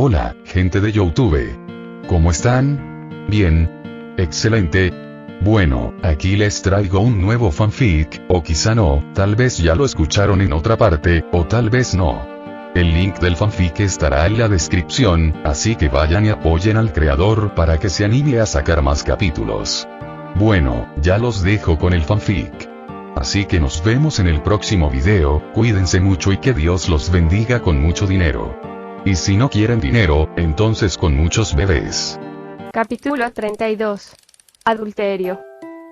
Hola, gente de YouTube. ¿Cómo están? Bien. Excelente. Bueno, aquí les traigo un nuevo fanfic, o quizá no, tal vez ya lo escucharon en otra parte, o tal vez no. El link del fanfic estará en la descripción, así que vayan y apoyen al creador para que se anime a sacar más capítulos. Bueno, ya los dejo con el fanfic. Así que nos vemos en el próximo video, cuídense mucho y que Dios los bendiga con mucho dinero. Y si no quieren dinero, entonces con muchos bebés. Capítulo 32. Adulterio.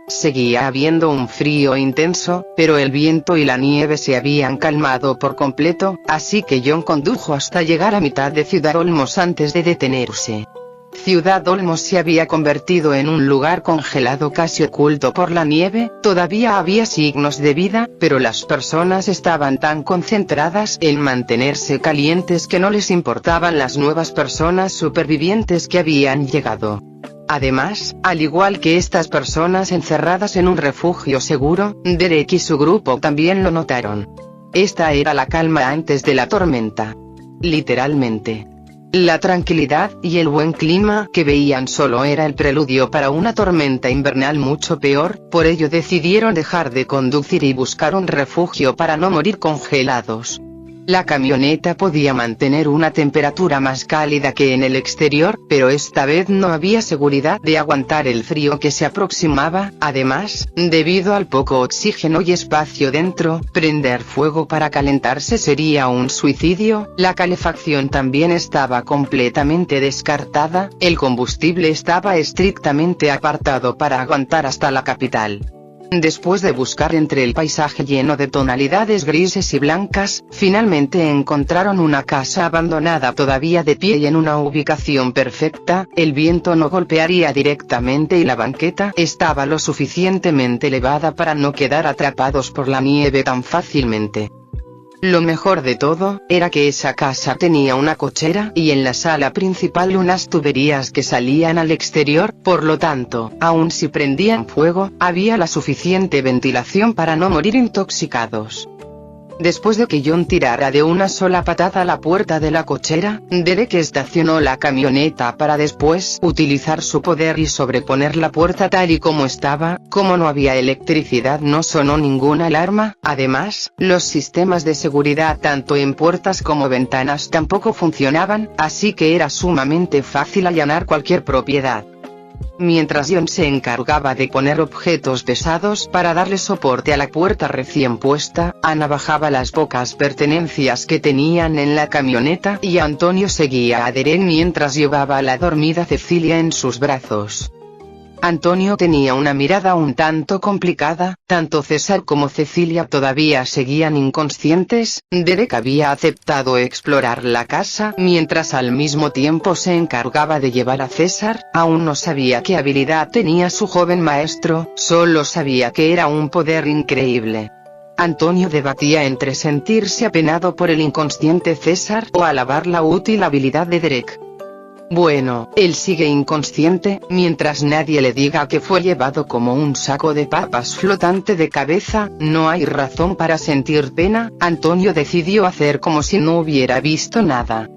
Seguía habiendo un frío intenso, pero el viento y la nieve se habían calmado por completo, así que John condujo hasta llegar a mitad de Ciudad Olmos antes de detenerse. Ciudad Olmos se había convertido en un lugar congelado casi oculto por la nieve, todavía había signos de vida, pero las personas estaban tan concentradas en mantenerse calientes que no les importaban las nuevas personas supervivientes que habían llegado. Además, al igual que estas personas encerradas en un refugio seguro, Derek y su grupo también lo notaron. Esta era la calma antes de la tormenta. Literalmente. La tranquilidad y el buen clima que veían solo era el preludio para una tormenta invernal mucho peor, por ello decidieron dejar de conducir y buscar un refugio para no morir congelados. La camioneta podía mantener una temperatura más cálida que en el exterior, pero esta vez no había seguridad de aguantar el frío que se aproximaba. Además, debido al poco oxígeno y espacio dentro, prender fuego para calentarse sería un suicidio. La calefacción también estaba completamente descartada, el combustible estaba estrictamente apartado para aguantar hasta la capital. Después de buscar entre el paisaje lleno de tonalidades grises y blancas, finalmente encontraron una casa abandonada todavía de pie y en una ubicación perfecta. El viento no golpearía directamente y la banqueta estaba lo suficientemente elevada para no quedar atrapados por la nieve tan fácilmente. Lo mejor de todo, era que esa casa tenía una cochera y en la sala principal unas tuberías que salían al exterior, por lo tanto, aun si prendían fuego, había la suficiente ventilación para no morir intoxicados. Después de que John tirara de una sola patada la puerta de la cochera, Derek estacionó la camioneta para después utilizar su poder y sobreponer la puerta tal y como estaba. Como no había electricidad no sonó ninguna alarma, además, los sistemas de seguridad tanto en puertas como ventanas tampoco funcionaban, así que era sumamente fácil allanar cualquier propiedad. Mientras John se encargaba de poner objetos pesados para darle soporte a la puerta recién puesta, Ana bajaba las pocas pertenencias que tenían en la camioneta y Antonio seguía a Derek mientras llevaba a la dormida Cecilia en sus brazos. Antonio tenía una mirada un tanto complicada, tanto César como Cecilia todavía seguían inconscientes. Derek había aceptado explorar la casa mientras al mismo tiempo se encargaba de llevar a César. Aún no sabía qué habilidad tenía su joven maestro, solo sabía que era un poder increíble. Antonio debatía entre sentirse apenado por el inconsciente César o alabar la útil habilidad de Derek. Bueno, él sigue inconsciente, mientras nadie le diga que fue llevado como un saco de papas flotante de cabeza, no hay razón para sentir pena. Antonio decidió hacer como si no hubiera visto nada.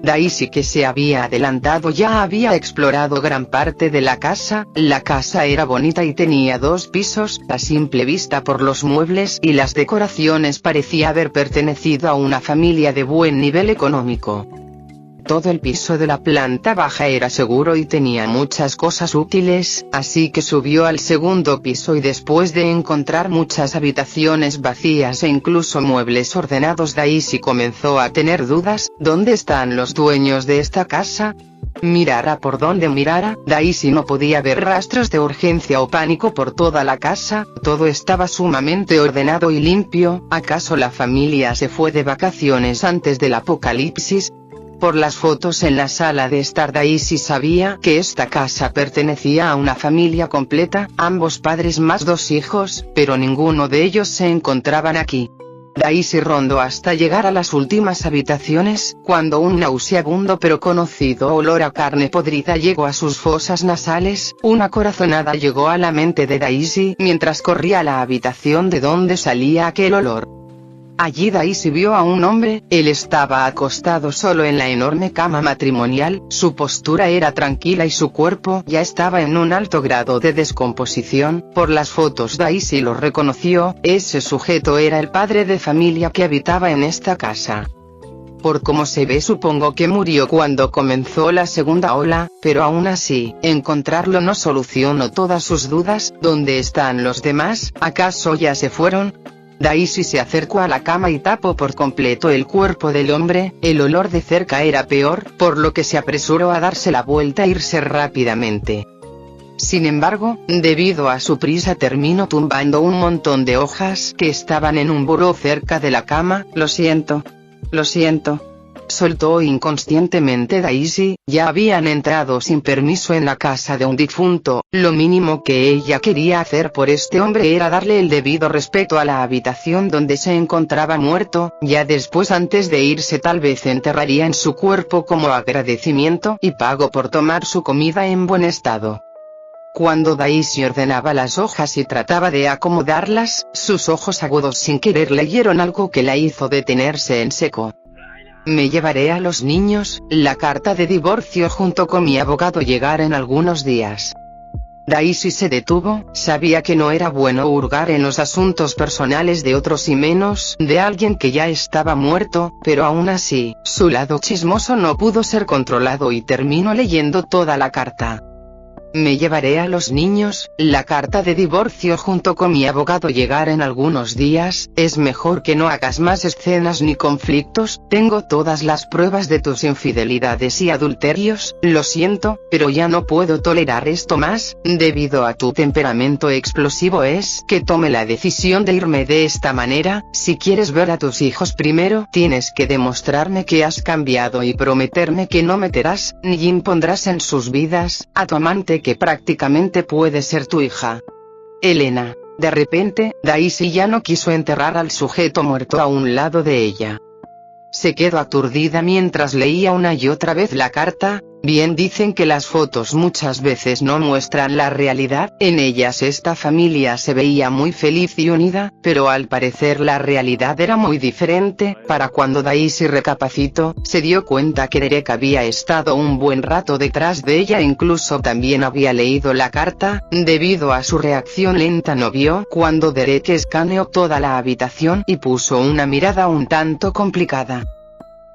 Daisy, que se había adelantado, ya había explorado gran parte de la casa era bonita y tenía 2 pisos, a simple vista por los muebles y las decoraciones parecía haber pertenecido a una familia de buen nivel económico. Todo el piso de la planta baja era seguro y tenía muchas cosas útiles, así que subió al segundo piso y después de encontrar muchas habitaciones vacías e incluso muebles ordenados, Daisy comenzó a tener dudas. ¿Dónde están los dueños de esta casa? Mirara por donde mirara, Daisy no podía ver rastros de urgencia o pánico por toda la casa, todo estaba sumamente ordenado y limpio. ¿Acaso la familia se fue de vacaciones antes del apocalipsis? Por las fotos en la sala de estar, Daisy sabía que esta casa pertenecía a una familia completa, ambos padres más 2 hijos, pero ninguno de ellos se encontraban aquí. Daisy rondó hasta llegar a las últimas habitaciones, cuando un nauseabundo pero conocido olor a carne podrida llegó a sus fosas nasales. Una corazonada llegó a la mente de Daisy mientras corría a la habitación de donde salía aquel olor. Allí Daisy vio a un hombre, él estaba acostado solo en la enorme cama matrimonial, su postura era tranquila y su cuerpo ya estaba en un alto grado de descomposición. Por las fotos Daisy lo reconoció, ese sujeto era el padre de familia que habitaba en esta casa. Por cómo se ve supongo que murió cuando comenzó la segunda ola, pero aún así, encontrarlo no solucionó todas sus dudas. ¿Dónde están los demás? ¿Acaso ya se fueron? Daisy se acercó a la cama y tapó por completo el cuerpo del hombre, el olor de cerca era peor, por lo que se apresuró a darse la vuelta e irse rápidamente. Sin embargo, debido a su prisa terminó tumbando un montón de hojas que estaban en un buró cerca de la cama. Lo siento, soltó inconscientemente Daisy. Ya habían entrado sin permiso en la casa de un difunto, lo mínimo que ella quería hacer por este hombre era darle el debido respeto a la habitación donde se encontraba muerto, ya después antes de irse tal vez enterrarían su cuerpo como agradecimiento y pago por tomar su comida en buen estado. Cuando Daisy ordenaba las hojas y trataba de acomodarlas, sus ojos agudos sin querer leyeron algo que la hizo detenerse en seco. Me llevaré a los niños, la carta de divorcio junto con mi abogado llegará en algunos días. Daisy se detuvo, sabía que no era bueno hurgar en los asuntos personales de otros y menos de alguien que ya estaba muerto, pero aún así, su lado chismoso no pudo ser controlado y terminó leyendo toda la carta. Me llevaré a los niños, la carta de divorcio junto con mi abogado llegará en algunos días, es mejor que no hagas más escenas ni conflictos, tengo todas las pruebas de tus infidelidades y adulterios, lo siento, pero ya no puedo tolerar esto más, debido a tu temperamento explosivo es que tome la decisión de irme de esta manera. Si quieres ver a tus hijos primero, tienes que demostrarme que has cambiado y prometerme que no meterás, ni impondrás en sus vidas, a tu amante que prácticamente puede ser tu hija. Elena. De repente, Daisy ya no quiso enterrar al sujeto muerto a un lado de ella. Se quedó aturdida mientras leía una y otra vez la carta. Bien dicen que las fotos muchas veces no muestran la realidad, en ellas esta familia se veía muy feliz y unida, pero al parecer la realidad era muy diferente. Para cuando Daisy recapacitó, se dio cuenta que Derek había estado un buen rato detrás de ella, incluso también había leído la carta. Debido a su reacción lenta no vio cuando Derek escaneó toda la habitación y puso una mirada un tanto complicada.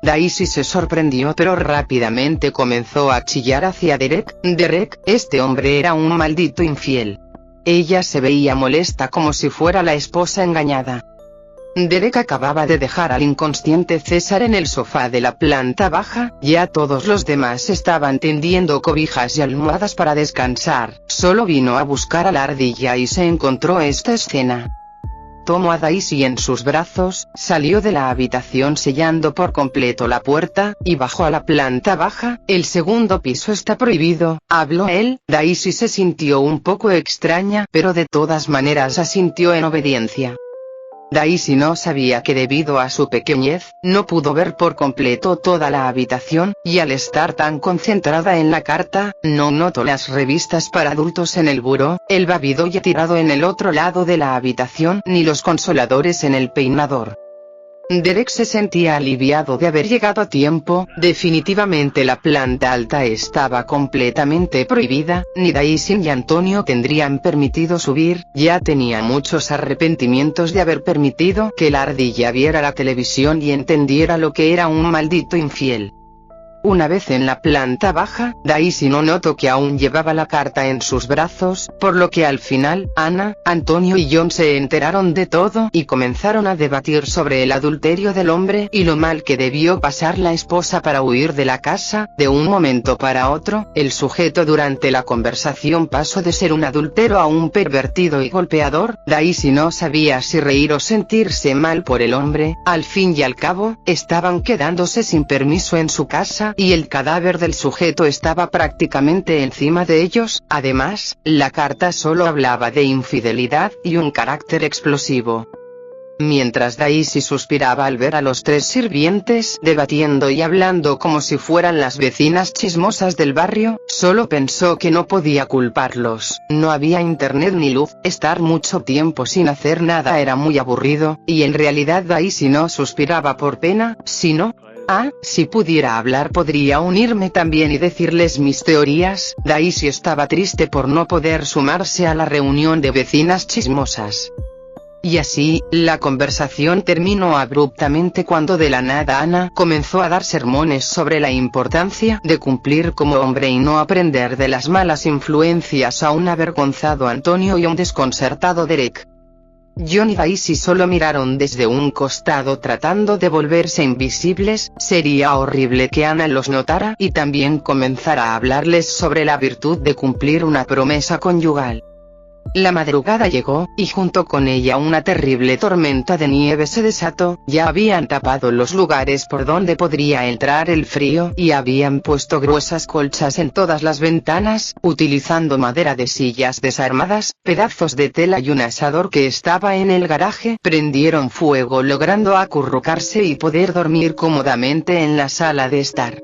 Daisy se sorprendió pero rápidamente comenzó a chillar hacia Derek. Derek, este hombre era un maldito infiel. Ella se veía molesta como si fuera la esposa engañada. Derek acababa de dejar al inconsciente César en el sofá de la planta baja, ya todos los demás estaban tendiendo cobijas y almohadas para descansar, solo vino a buscar a la ardilla y se encontró esta escena. Tomó a Daisy en sus brazos, salió de la habitación sellando por completo la puerta, y bajó a la planta baja. El segundo piso está prohibido, habló él. Daisy se sintió un poco extraña, pero de todas maneras asintió en obediencia. Daisy no sabía que debido a su pequeñez, no pudo ver por completo toda la habitación, y al estar tan concentrada en la carta, no notó las revistas para adultos en el buró, el babido ya tirado en el otro lado de la habitación, ni los consoladores en el peinador. Derek se sentía aliviado de haber llegado a tiempo. Definitivamente la planta alta estaba completamente prohibida, ni Daisy ni Antonio tendrían permitido subir. Ya tenía muchos arrepentimientos de haber permitido que la ardilla viera la televisión y entendiera lo que era un maldito infiel. Una vez en la planta baja, Daisy no notó que aún llevaba la carta en sus brazos, por lo que al final, Ana, Antonio y John se enteraron de todo y comenzaron a debatir sobre el adulterio del hombre y lo mal que debió pasar la esposa para huir de la casa. De un momento para otro, el sujeto durante la conversación pasó de ser un adúltero a un pervertido y golpeador. Daisy no sabía si reír o sentirse mal por el hombre. Al fin y al cabo, estaban quedándose sin permiso en su casa, y el cadáver del sujeto estaba prácticamente encima de ellos. Además, la carta solo hablaba de infidelidad y un carácter explosivo. Mientras Daisy suspiraba al ver a los tres sirvientes debatiendo y hablando como si fueran las vecinas chismosas del barrio, solo pensó que no podía culparlos. No había internet ni luz, estar mucho tiempo sin hacer nada era muy aburrido, y en realidad Daisy no suspiraba por pena, sino... si pudiera hablar podría unirme también y decirles mis teorías. Daisy estaba triste por no poder sumarse a la reunión de vecinas chismosas. Y así, la conversación terminó abruptamente cuando de la nada Ana comenzó a dar sermones sobre la importancia de cumplir como hombre y no aprender de las malas influencias a un avergonzado Antonio y un desconcertado Derek. John y Daisy solo miraron desde un costado tratando de volverse invisibles. Sería horrible que Ana los notara y también comenzara a hablarles sobre la virtud de cumplir una promesa conyugal. La madrugada llegó, y junto con ella una terrible tormenta de nieve se desató. Ya habían tapado los lugares por donde podría entrar el frío y habían puesto gruesas colchas en todas las ventanas, utilizando madera de sillas desarmadas, pedazos de tela y un asador que estaba en el garaje. Prendieron fuego logrando acurrucarse y poder dormir cómodamente en la sala de estar.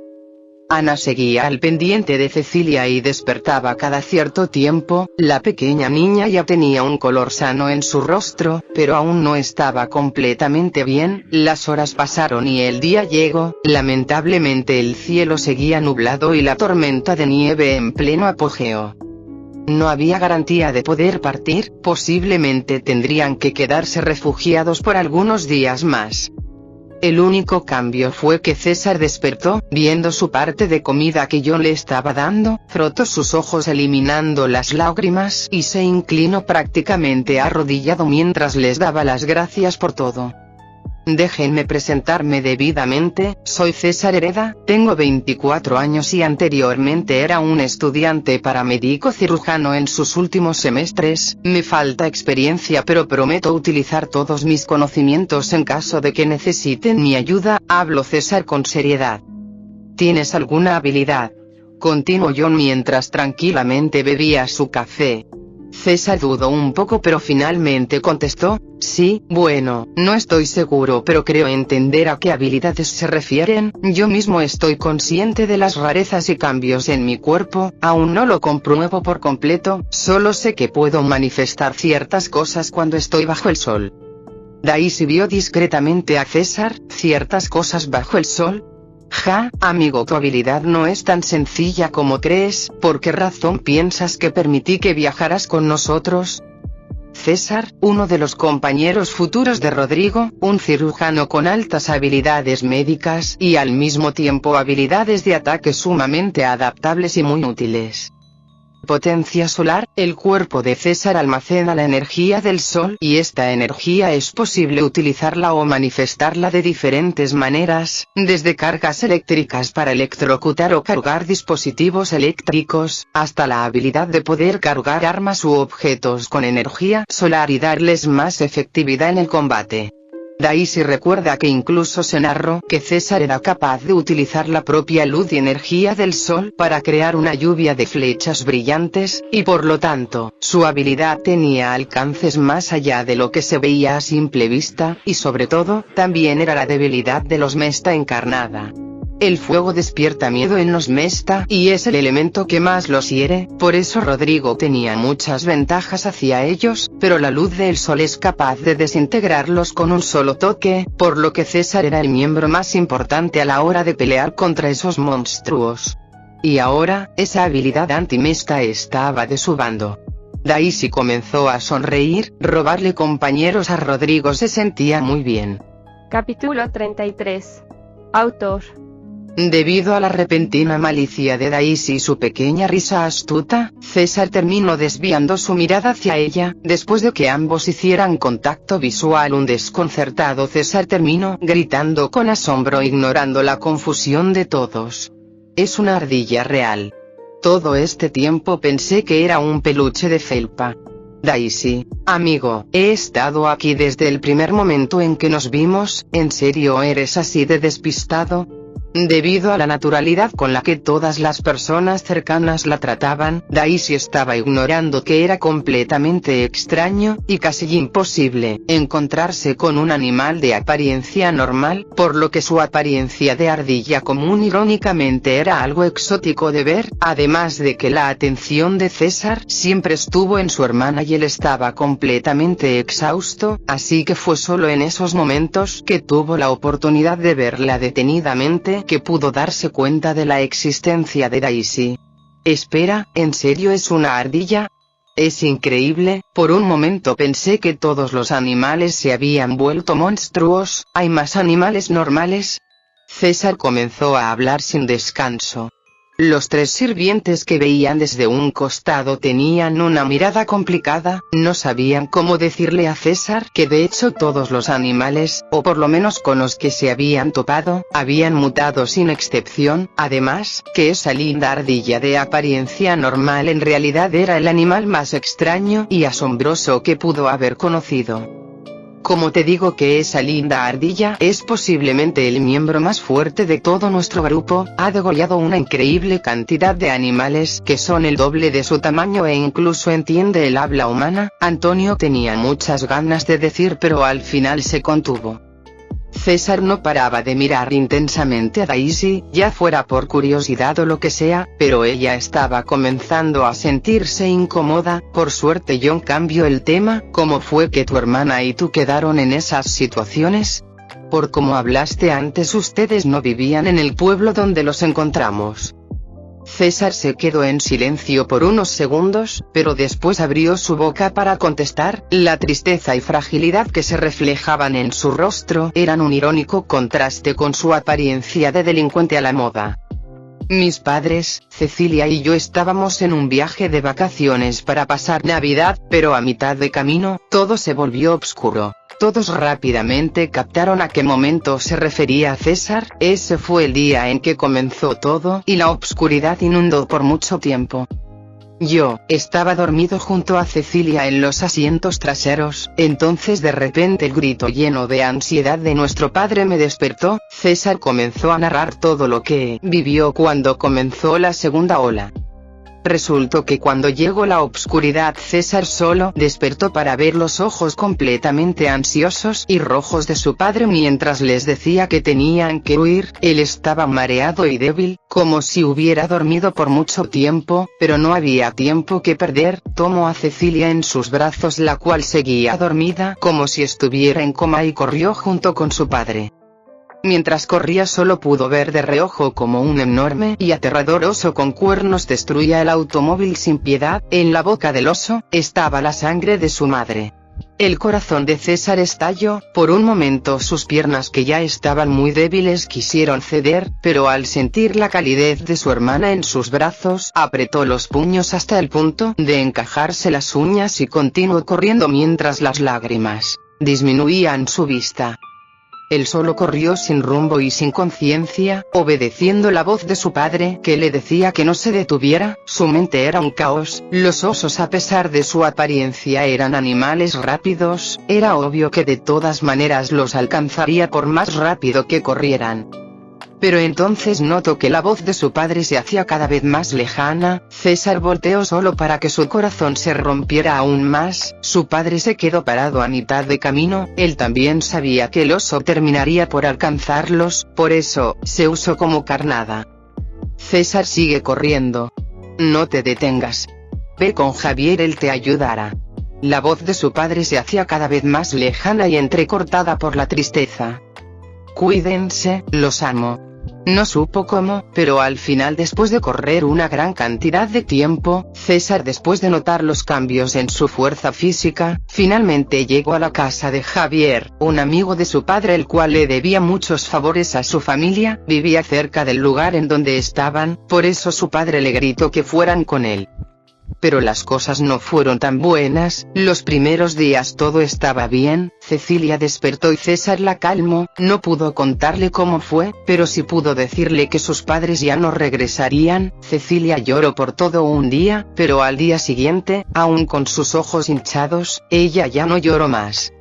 Ana seguía al pendiente de Cecilia y despertaba cada cierto tiempo. La pequeña niña ya tenía un color sano en su rostro, pero aún no estaba completamente bien. Las horas pasaron y el día llegó. Lamentablemente el cielo seguía nublado y la tormenta de nieve en pleno apogeo. No había garantía de poder partir, posiblemente tendrían que quedarse refugiados por algunos días más. El único cambio fue que César despertó, viendo su parte de comida que John le estaba dando, frotó sus ojos eliminando las lágrimas y se inclinó prácticamente arrodillado mientras les daba las gracias por todo. Déjenme presentarme debidamente, soy César Hereda, tengo 24 años y anteriormente era un estudiante paramédico cirujano en sus últimos semestres. Me falta experiencia pero prometo utilizar todos mis conocimientos en caso de que necesiten mi ayuda. Habló César con seriedad. ¿Tienes alguna habilidad?, continuó John mientras tranquilamente bebía su café. César dudó un poco pero finalmente contestó, sí, bueno, no estoy seguro pero creo entender a qué habilidades se refieren. Yo mismo estoy consciente de las rarezas y cambios en mi cuerpo, aún no lo compruebo por completo, solo sé que puedo manifestar ciertas cosas cuando estoy bajo el sol. Daisy vio discretamente a César. ¿Ciertas cosas bajo el sol? Amigo, tu habilidad no es tan sencilla como crees. ¿Por qué razón piensas que permití que viajaras con nosotros? César, uno de los compañeros futuros de Rodrigo, un cirujano con altas habilidades médicas y al mismo tiempo habilidades de ataque sumamente adaptables y muy útiles. Potencia solar, el cuerpo de César almacena la energía del sol y esta energía es posible utilizarla o manifestarla de diferentes maneras, desde cargas eléctricas para electrocutar o cargar dispositivos eléctricos, hasta la habilidad de poder cargar armas u objetos con energía solar y darles más efectividad en el combate. Daisy recuerda que incluso se narró que César era capaz de utilizar la propia luz y energía del sol para crear una lluvia de flechas brillantes, y por lo tanto, su habilidad tenía alcances más allá de lo que se veía a simple vista, y sobre todo, también era la debilidad de los Mesta encarnada. El fuego despierta miedo en los Mesta y es el elemento que más los hiere, por eso Rodrigo tenía muchas ventajas hacia ellos, pero la luz del sol es capaz de desintegrarlos con un solo toque, por lo que César era el miembro más importante a la hora de pelear contra esos monstruos. Y ahora, esa habilidad anti-Mesta estaba de su bando. Daisy comenzó a sonreír. Robarle compañeros a Rodrigo se sentía muy bien. Capítulo 33. Autor. Debido a la repentina malicia de Daisy y su pequeña risa astuta, César terminó desviando su mirada hacia ella. Después de que ambos hicieran contacto visual, un desconcertado César terminó gritando con asombro ignorando la confusión de todos. Es una ardilla real. Todo este tiempo pensé que era un peluche de felpa. Daisy, amigo, he estado aquí desde el primer momento en que nos vimos. ¿En serio eres así de despistado? Debido a la naturalidad con la que todas las personas cercanas la trataban, Daisy estaba ignorando que era completamente extraño, y casi imposible, encontrarse con un animal de apariencia normal, por lo que su apariencia de ardilla común irónicamente era algo exótico de ver, además de que la atención de César siempre estuvo en su hermana y él estaba completamente exhausto, así que fue solo en esos momentos que tuvo la oportunidad de verla detenidamente que pudo darse cuenta de la existencia de Daisy. Espera, ¿en serio es una ardilla? Es increíble, por un momento pensé que todos los animales se habían vuelto monstruos. ¿Hay más animales normales? César comenzó a hablar sin descanso. Los 3 sirvientes que veían desde un costado tenían una mirada complicada, no sabían cómo decirle a César que de hecho todos los animales, o por lo menos con los que se habían topado, habían mutado sin excepción, además, que esa linda ardilla de apariencia normal en realidad era el animal más extraño y asombroso que pudo haber conocido. Como te digo que esa linda ardilla es posiblemente el miembro más fuerte de todo nuestro grupo, ha degollado una increíble cantidad de animales que son el doble de su tamaño e incluso entiende el habla humana. Antonio tenía muchas ganas de decir pero al final se contuvo. César no paraba de mirar intensamente a Daisy, ya fuera por curiosidad o lo que sea, pero ella estaba comenzando a sentirse incómoda. Por suerte John cambió el tema. ¿Cómo fue que tu hermana y tú quedaron en esas situaciones? Por como hablaste antes, ustedes no vivían en el pueblo donde los encontramos. César se quedó en silencio por unos segundos, pero después abrió su boca para contestar. La tristeza y fragilidad que se reflejaban en su rostro eran un irónico contraste con su apariencia de delincuente a la moda. Mis padres, Cecilia y yo estábamos en un viaje de vacaciones para pasar Navidad, pero a mitad de camino, todo se volvió oscuro. Todos rápidamente captaron a qué momento se refería César. Ese fue el día en que comenzó todo, y la obscuridad inundó por mucho tiempo. Yo estaba dormido junto a Cecilia en los asientos traseros, entonces de repente el grito lleno de ansiedad de nuestro padre me despertó. César comenzó a narrar todo lo que vivió cuando comenzó la segunda ola. Resultó que cuando llegó la obscuridad César solo despertó para ver los ojos completamente ansiosos y rojos de su padre mientras les decía que tenían que huir. Él estaba mareado y débil, como si hubiera dormido por mucho tiempo, pero no había tiempo que perder. Tomó a Cecilia en sus brazos, la cual seguía dormida como si estuviera en coma, y corrió junto con su padre. Mientras corría solo pudo ver de reojo como un enorme y aterrador oso con cuernos destruía el automóvil sin piedad. En la boca del oso estaba la sangre de su madre. El corazón de César estalló. Por un momento sus piernas, que ya estaban muy débiles, quisieron ceder, pero al sentir la calidez de su hermana en sus brazos, apretó los puños hasta el punto de encajarse las uñas y continuó corriendo mientras las lágrimas disminuían su vista. Él solo corrió sin rumbo y sin conciencia, obedeciendo la voz de su padre que le decía que no se detuviera. Su mente era un caos. Los osos, a pesar de su apariencia, eran animales rápidos. Era obvio que de todas maneras los alcanzaría por más rápido que corrieran. Pero entonces notó que la voz de su padre se hacía cada vez más lejana. César volteó solo para que su corazón se rompiera aún más. Su padre se quedó parado a mitad de camino. Él también sabía que el oso terminaría por alcanzarlos, por eso se usó como carnada. César, sigue corriendo. No te detengas. Ve con Javier, él te ayudará. La voz de su padre se hacía cada vez más lejana y entrecortada por la tristeza. Cuídense, los amo. No supo cómo, pero al final, después de correr una gran cantidad de tiempo, César, después de notar los cambios en su fuerza física, finalmente llegó a la casa de Javier, un amigo de su padre el cual le debía muchos favores a su familia. Vivía cerca del lugar en donde estaban, por eso su padre le gritó que fueran con él. Pero las cosas no fueron tan buenas. Los primeros días todo estaba bien. Cecilia despertó y César la calmó. No pudo contarle cómo fue, pero sí pudo decirle que sus padres ya no regresarían. Cecilia lloró por todo un día, pero al día siguiente, aún con sus ojos hinchados, ella ya no lloró más.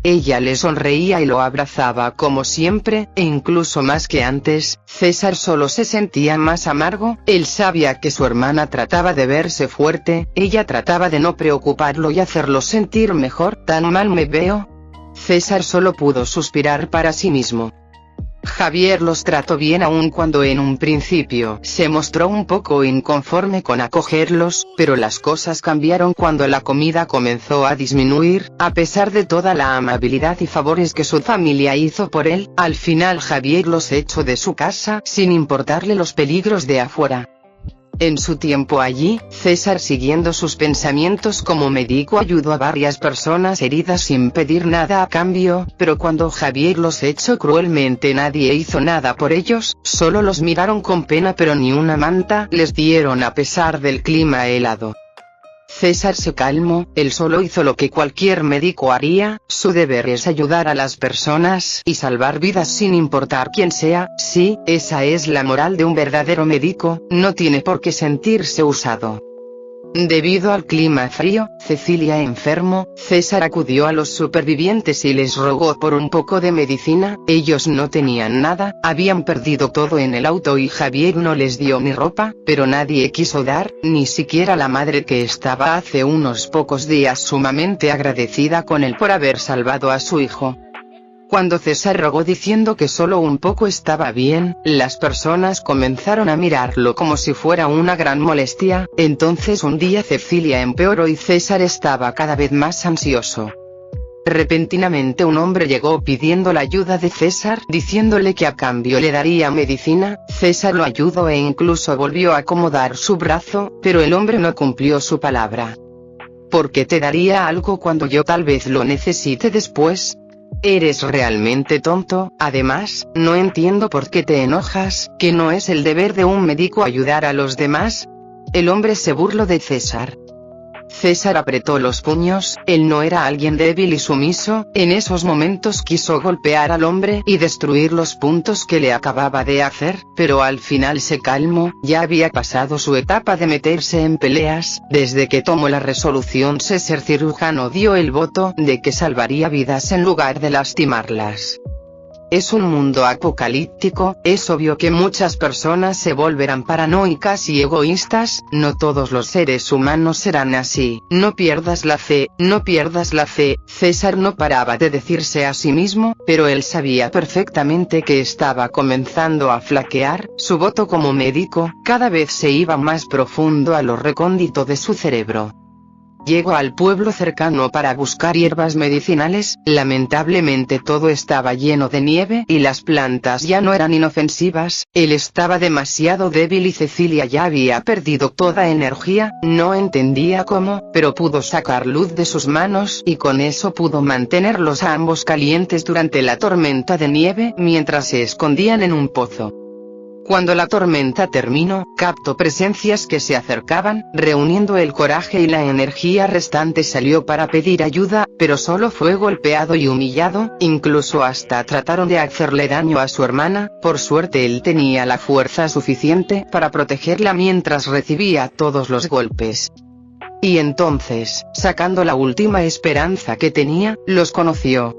ella le sonreía y lo abrazaba como siempre, e incluso más que antes. César solo se sentía más amargo. Él sabía que su hermana trataba de verse fuerte, ella trataba de no preocuparlo y hacerlo sentir mejor. ¿Tan mal me veo? César solo pudo suspirar para sí mismo. Javier los trató bien aun cuando en un principio se mostró un poco inconforme con acogerlos, pero las cosas cambiaron cuando la comida comenzó a disminuir. A pesar de toda la amabilidad y favores que su familia hizo por él, al final Javier los echó de su casa sin importarle los peligros de afuera. En su tiempo allí, César, siguiendo sus pensamientos como médico, ayudó a varias personas heridas sin pedir nada a cambio, pero cuando Javier los echó cruelmente nadie hizo nada por ellos, solo los miraron con pena, pero ni una manta les dieron a pesar del clima helado. César se calmó, él solo hizo lo que cualquier médico haría, su deber es ayudar a las personas y salvar vidas sin importar quién sea. Sí, esa es la moral de un verdadero médico, no tiene por qué sentirse usado. Debido al clima frío, Cecilia enfermó. César acudió a los supervivientes y les rogó por un poco de medicina. Ellos no tenían nada, habían perdido todo en el auto y Javier no les dio ni ropa, pero nadie quiso dar, ni siquiera la madre, que estaba hace unos pocos días sumamente agradecida con él por haber salvado a su hijo. Cuando César rogó diciendo que solo un poco estaba bien, las personas comenzaron a mirarlo como si fuera una gran molestia. Entonces un día Cecilia empeoró y César estaba cada vez más ansioso. Repentinamente un hombre llegó pidiendo la ayuda de César, diciéndole que a cambio le daría medicina. César lo ayudó e incluso volvió a acomodar su brazo, pero el hombre no cumplió su palabra. ¿Por qué te daría algo cuando yo tal vez lo necesite después? Eres realmente tonto. Además, no entiendo por qué te enojas, que no es el deber de un médico ayudar a los demás. El hombre se burló de César. César apretó los puños, él no era alguien débil y sumiso. En esos momentos quiso golpear al hombre y destruir los puntos que le acababa de hacer, pero al final se calmó. Ya había pasado su etapa de meterse en peleas. Desde que tomó la resolución de ser cirujano dio el voto de que salvaría vidas en lugar de lastimarlas. Es un mundo apocalíptico, es obvio que muchas personas se volverán paranoicas y egoístas. No todos los seres humanos serán así. No pierdas la fe, no pierdas la fe. César no paraba de decirse a sí mismo, pero él sabía perfectamente que estaba comenzando a flaquear. Su voto como médico cada vez se iba más profundo a lo recóndito de su cerebro. Llegó al pueblo cercano para buscar hierbas medicinales. Lamentablemente todo estaba lleno de nieve y las plantas ya no eran inofensivas. Él estaba demasiado débil y Cecilia ya había perdido toda energía. No entendía cómo, pero pudo sacar luz de sus manos y con eso pudo mantenerlos a ambos calientes durante la tormenta de nieve mientras se escondían en un pozo. Cuando la tormenta terminó, captó presencias que se acercaban. Reuniendo el coraje y la energía restante salió para pedir ayuda, pero solo fue golpeado y humillado. Incluso hasta trataron de hacerle daño a su hermana. Por suerte él tenía la fuerza suficiente para protegerla mientras recibía todos los golpes. Y entonces, sacando la última esperanza que tenía, los conoció.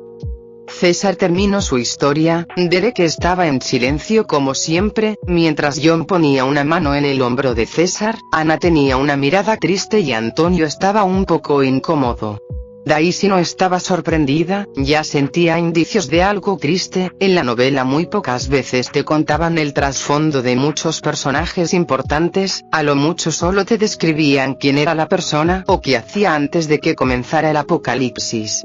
César terminó su historia. Derek estaba en silencio como siempre, mientras John ponía una mano en el hombro de César. Ana tenía una mirada triste y Antonio estaba un poco incómodo. Daisy no estaba sorprendida, ya sentía indicios de algo triste. En la novela muy pocas veces te contaban el trasfondo de muchos personajes importantes, a lo mucho solo te describían quién era la persona o qué hacía antes de que comenzara el apocalipsis.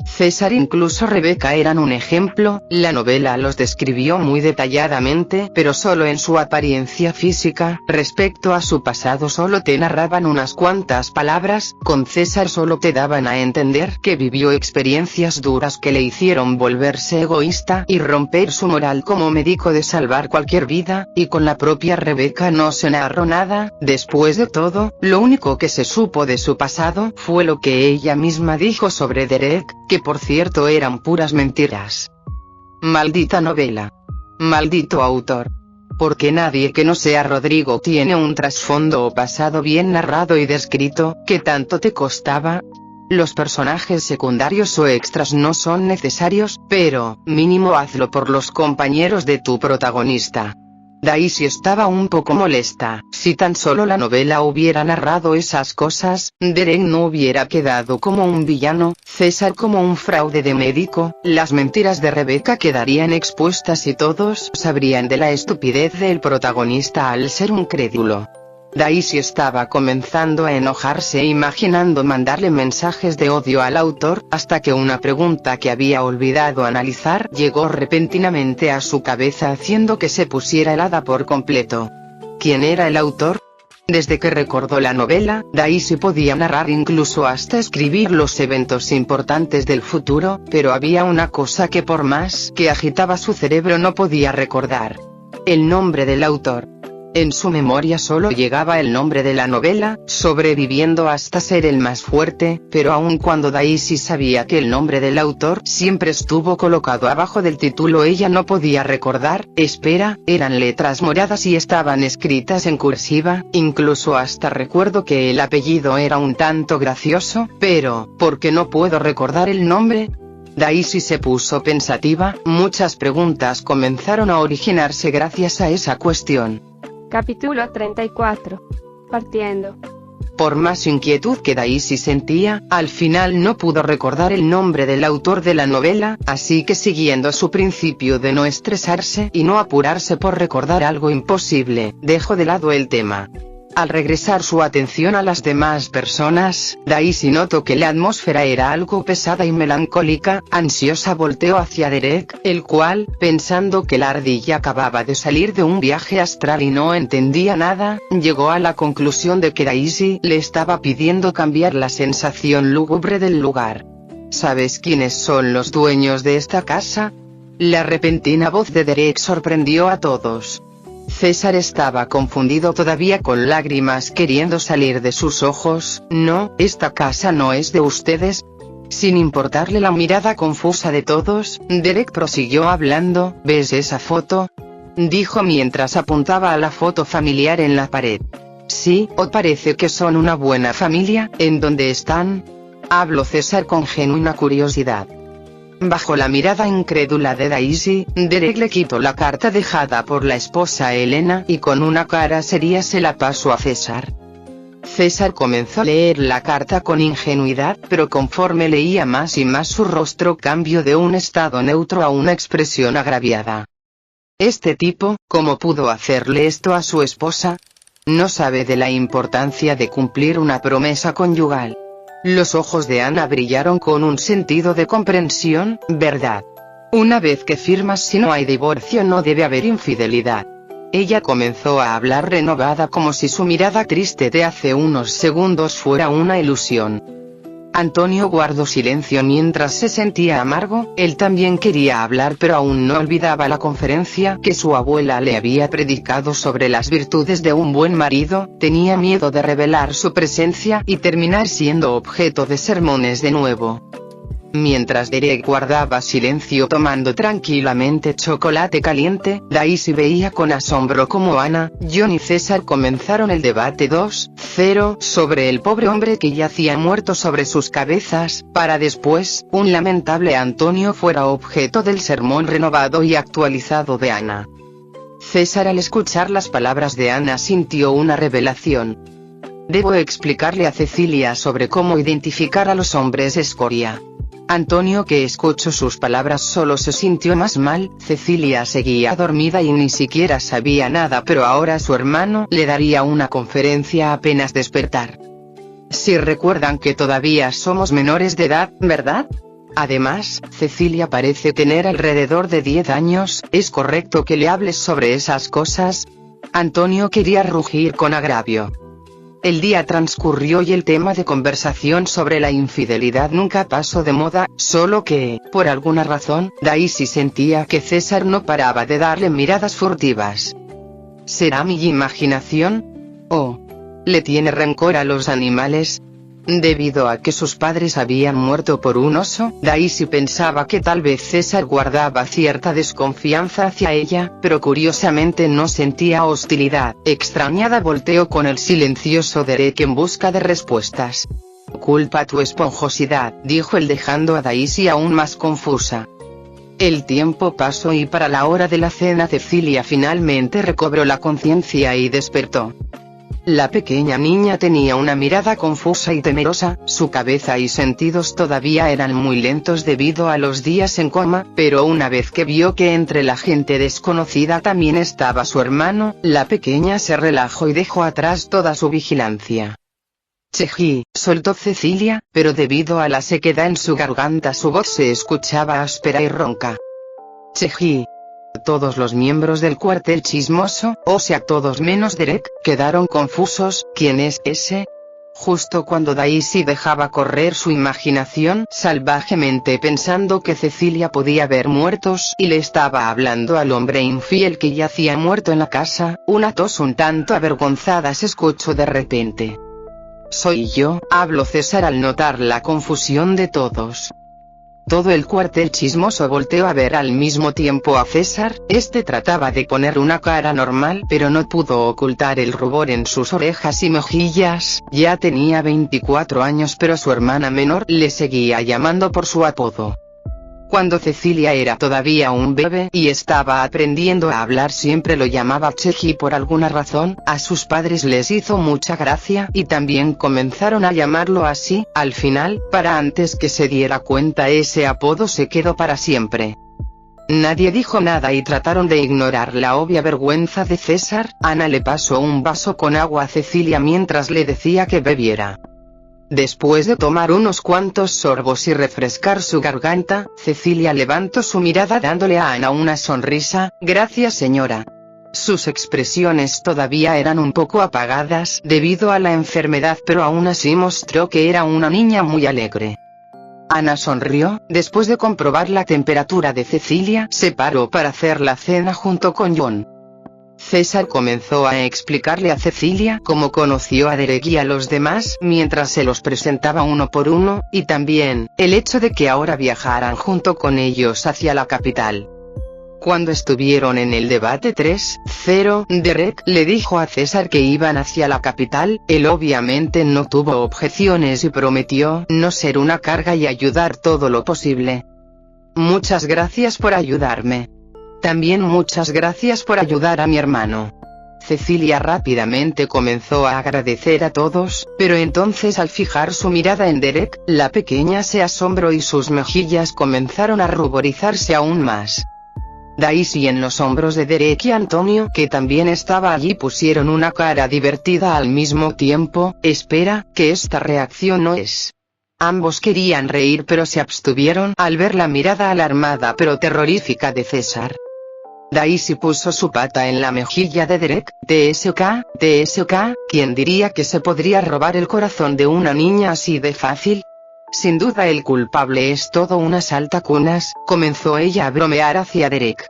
César incluso Rebeca eran un ejemplo. La novela los describió muy detalladamente, pero solo en su apariencia física. Respecto a su pasado solo te narraban unas cuantas palabras. Con César solo te daban a entender que vivió experiencias duras que le hicieron volverse egoísta y romper su moral como médico de salvar cualquier vida, y con la propia Rebeca no se narró nada. Después de todo, lo único que se supo de su pasado fue lo que ella misma dijo sobre Derek, que por cierto eran puras mentiras. Maldita novela. Maldito autor. Porque nadie que no sea Rodrigo tiene un trasfondo o pasado bien narrado y descrito. ¿Qué tanto te costaba? Los personajes secundarios o extras no son necesarios, pero, mínimo hazlo por los compañeros de tu protagonista. Daisy estaba un poco molesta. Si tan solo la novela hubiera narrado esas cosas, Derek no hubiera quedado como un villano, César como un fraude de médico, las mentiras de Rebecca quedarían expuestas y todos sabrían de la estupidez del protagonista al ser un crédulo. Daisy estaba comenzando a enojarse imaginando mandarle mensajes de odio al autor, hasta que una pregunta que había olvidado analizar llegó repentinamente a su cabeza haciendo que se pusiera helada por completo. ¿Quién era el autor? Desde que recordó la novela, Daisy podía narrar incluso hasta escribir los eventos importantes del futuro, pero había una cosa que por más que agitaba su cerebro no podía recordar. El nombre del autor. En su memoria solo llegaba el nombre de la novela, sobreviviendo hasta ser el más fuerte, pero aun cuando Daisy sabía que el nombre del autor siempre estuvo colocado abajo del título, ella no podía recordar. Espera, eran letras moradas y estaban escritas en cursiva, incluso hasta recuerdo que el apellido era un tanto gracioso, pero, ¿por qué no puedo recordar el nombre? Daisy se puso pensativa, muchas preguntas comenzaron a originarse gracias a esa cuestión. Capítulo 34. Partiendo. Por más inquietud que Daisy sentía, al final no pudo recordar el nombre del autor de la novela, así que siguiendo su principio de no estresarse y no apurarse por recordar algo imposible, dejó de lado el tema. Al regresar su atención a las demás personas, Daisy notó que la atmósfera era algo pesada y melancólica. Ansiosa volteó hacia Derek, el cual, pensando que la ardilla acababa de salir de un viaje astral y no entendía nada, llegó a la conclusión de que Daisy le estaba pidiendo cambiar la sensación lúgubre del lugar. ¿Sabes quiénes son los dueños de esta casa? La repentina voz de Derek sorprendió a todos. César estaba confundido todavía con lágrimas queriendo salir de sus ojos. No, esta casa no es de ustedes. Sin importarle la mirada confusa de todos, Derek prosiguió hablando. ¿Ves esa foto? Dijo mientras apuntaba a la foto familiar en la pared. Sí, ¿o parece que son una buena familia? ¿En dónde están? Habló César con genuina curiosidad. Bajo la mirada incrédula de Daisy, Derek le quitó la carta dejada por la esposa Elena y con una cara seria se la pasó a César. César comenzó a leer la carta con ingenuidad, pero conforme leía más y más su rostro cambió de un estado neutro a una expresión agraviada. Este tipo, ¿cómo pudo hacerle esto a su esposa? No sabe de la importancia de cumplir una promesa conyugal. Los ojos de Ana brillaron con un sentido de comprensión, ¿verdad? Una vez que firmas, si no hay divorcio no debe haber infidelidad. Ella comenzó a hablar renovada como si su mirada triste de hace unos segundos fuera una ilusión. Antonio guardó silencio mientras se sentía amargo. Él también quería hablar, pero aún no olvidaba la conferencia que su abuela le había predicado sobre las virtudes de un buen marido. Tenía miedo de revelar su presencia y terminar siendo objeto de sermones de nuevo. Mientras Derek guardaba silencio tomando tranquilamente chocolate caliente, Daisy veía con asombro cómo Ana, John y César comenzaron el debate 2-0 sobre el pobre hombre que yacía muerto sobre sus cabezas, para después, un lamentable Antonio fuera objeto del sermón renovado y actualizado de Ana. César, al escuchar las palabras de Ana, sintió una revelación. Debo explicarle a Cecilia sobre cómo identificar a los hombres escoria. Antonio, que escuchó sus palabras, solo se sintió más mal. Cecilia seguía dormida y ni siquiera sabía nada, pero ahora su hermano le daría una conferencia apenas despertar. Si recuerdan que todavía somos menores de edad, ¿verdad? Además, Cecilia parece tener alrededor de 10 años, ¿es correcto que le hables sobre esas cosas? Antonio quería rugir con agravio. El día transcurrió y el tema de conversación sobre la infidelidad nunca pasó de moda, solo que, por alguna razón, Daisy sentía que César no paraba de darle miradas furtivas. ¿Será mi imaginación? ¿O le tiene rencor a los animales? Debido a que sus padres habían muerto por un oso, Daisy pensaba que tal vez César guardaba cierta desconfianza hacia ella, pero curiosamente no sentía hostilidad. Extrañada volteó con el silencioso Derek en busca de respuestas. Culpa tu esponjosidad, dijo él dejando a Daisy aún más confusa. El tiempo pasó y para la hora de la cena Cecilia finalmente recobró la conciencia y despertó. La pequeña niña tenía una mirada confusa y temerosa, su cabeza y sentidos todavía eran muy lentos debido a los días en coma, pero una vez que vio que entre la gente desconocida también estaba su hermano, la pequeña se relajó y dejó atrás toda su vigilancia. Cheji, soltó Cecilia, pero debido a la sequedad en su garganta su voz se escuchaba áspera y ronca. Cheji. Todos los miembros del cuartel chismoso, o sea todos menos Derek, quedaron confusos. ¿Quién es ese? Justo cuando Daisy dejaba correr su imaginación salvajemente pensando que Cecilia podía ver muertos y le estaba hablando al hombre infiel que yacía muerto en la casa, una tos un tanto avergonzada se escuchó de repente. Soy yo, habló César al notar la confusión de todos. Todo el cuartel chismoso volteó a ver al mismo tiempo a César, este trataba de poner una cara normal pero no pudo ocultar el rubor en sus orejas y mejillas, ya tenía 24 años pero su hermana menor le seguía llamando por su apodo. Cuando Cecilia era todavía un bebé y estaba aprendiendo a hablar siempre lo llamaba Cheji por alguna razón, a sus padres les hizo mucha gracia y también comenzaron a llamarlo así. Al final, para antes que se diera cuenta ese apodo se quedó para siempre. Nadie dijo nada y trataron de ignorar la obvia vergüenza de César. Ana le pasó un vaso con agua a Cecilia mientras le decía que bebiera. Después de tomar unos cuantos sorbos y refrescar su garganta, Cecilia levantó su mirada dándole a Ana una sonrisa. Gracias señora. Sus expresiones todavía eran un poco apagadas debido a la enfermedad pero aún así mostró que era una niña muy alegre. Ana sonrió, después de comprobar la temperatura de Cecilia se paró para hacer la cena junto con John. César comenzó a explicarle a Cecilia cómo conoció a Derek y a los demás mientras se los presentaba uno por uno, y también, el hecho de que ahora viajaran junto con ellos hacia la capital. Cuando estuvieron en el debate 3-0, Derek le dijo a César que iban hacia la capital, él obviamente no tuvo objeciones y prometió no ser una carga y ayudar todo lo posible. Muchas gracias por ayudarme. También muchas gracias por ayudar a mi hermano. Cecilia rápidamente comenzó a agradecer a todos, pero entonces al fijar su mirada en Derek, la pequeña se asombró y sus mejillas comenzaron a ruborizarse aún más. Daisy en los hombros de Derek y Antonio, que también estaba allí, pusieron una cara divertida al mismo tiempo. Espera, que esta reacción no es. Ambos querían reír pero se abstuvieron al ver la mirada alarmada pero terrorífica de César. Daisy puso su pata en la mejilla de Derek. TSK, ¿quién diría que se podría robar el corazón de una niña así de fácil? Sin duda el culpable es todo una saltacunas, comenzó ella a bromear hacia Derek.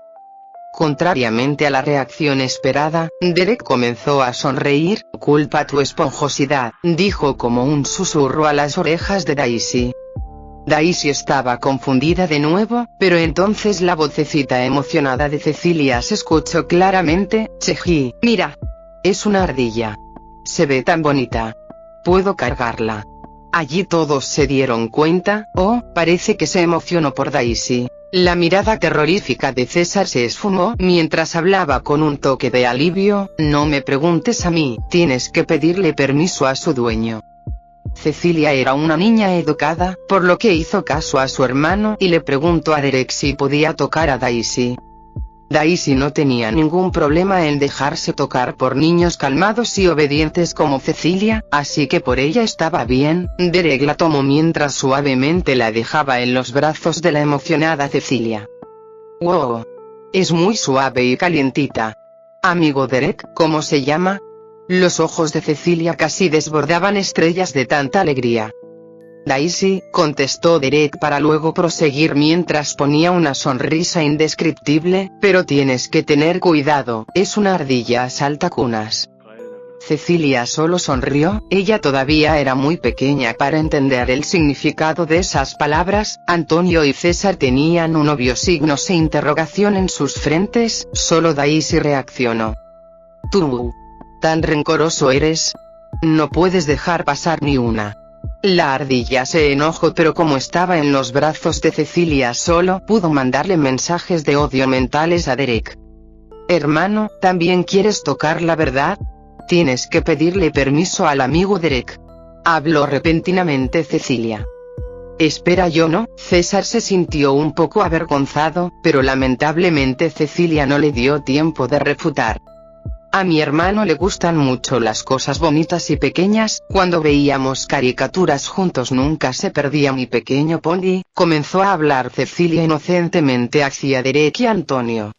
Contrariamente a la reacción esperada, Derek comenzó a sonreír. Culpa tu esponjosidad, dijo como un susurro a las orejas de Daisy. Daisy estaba confundida de nuevo, pero entonces la vocecita emocionada de Cecilia se escuchó claramente. Cheji, mira. Es una ardilla. Se ve tan bonita. Puedo cargarla. Allí todos se dieron cuenta. Oh, parece que se emocionó por Daisy. La mirada terrorífica de César se esfumó mientras hablaba con un toque de alivio. No me preguntes a mí, tienes que pedirle permiso a su dueño. Cecilia era una niña educada, por lo que hizo caso a su hermano y le preguntó a Derek si podía tocar a Daisy. Daisy no tenía ningún problema en dejarse tocar por niños calmados y obedientes como Cecilia, así que por ella estaba bien. Derek la tomó mientras suavemente la dejaba en los brazos de la emocionada Cecilia. ¡Wow! Es muy suave y calientita. Amigo Derek, ¿cómo se llama? Los ojos de Cecilia casi desbordaban estrellas de tanta alegría. Daisy, contestó Derek para luego proseguir mientras ponía una sonrisa indescriptible, pero tienes que tener cuidado, es una ardilla saltacunas. Cecilia solo sonrió, ella todavía era muy pequeña para entender el significado de esas palabras. Antonio y César tenían un obvio signo de interrogación en sus frentes, solo Daisy reaccionó. Tú, tan rencoroso eres. No puedes dejar pasar ni una. La ardilla se enojó, pero como estaba en los brazos de Cecilia solo pudo mandarle mensajes de odio mentales a Derek. Hermano, ¿también quieres tocar la verdad? Tienes que pedirle permiso al amigo Derek. Habló repentinamente Cecilia. Espera, yo no. César se sintió un poco avergonzado, pero lamentablemente Cecilia no le dio tiempo de refutar. A mi hermano le gustan mucho las cosas bonitas y pequeñas, cuando veíamos caricaturas juntos nunca se perdía Mi Pequeño Pony, comenzó a hablar Cecilia inocentemente hacia Derek y Antonio.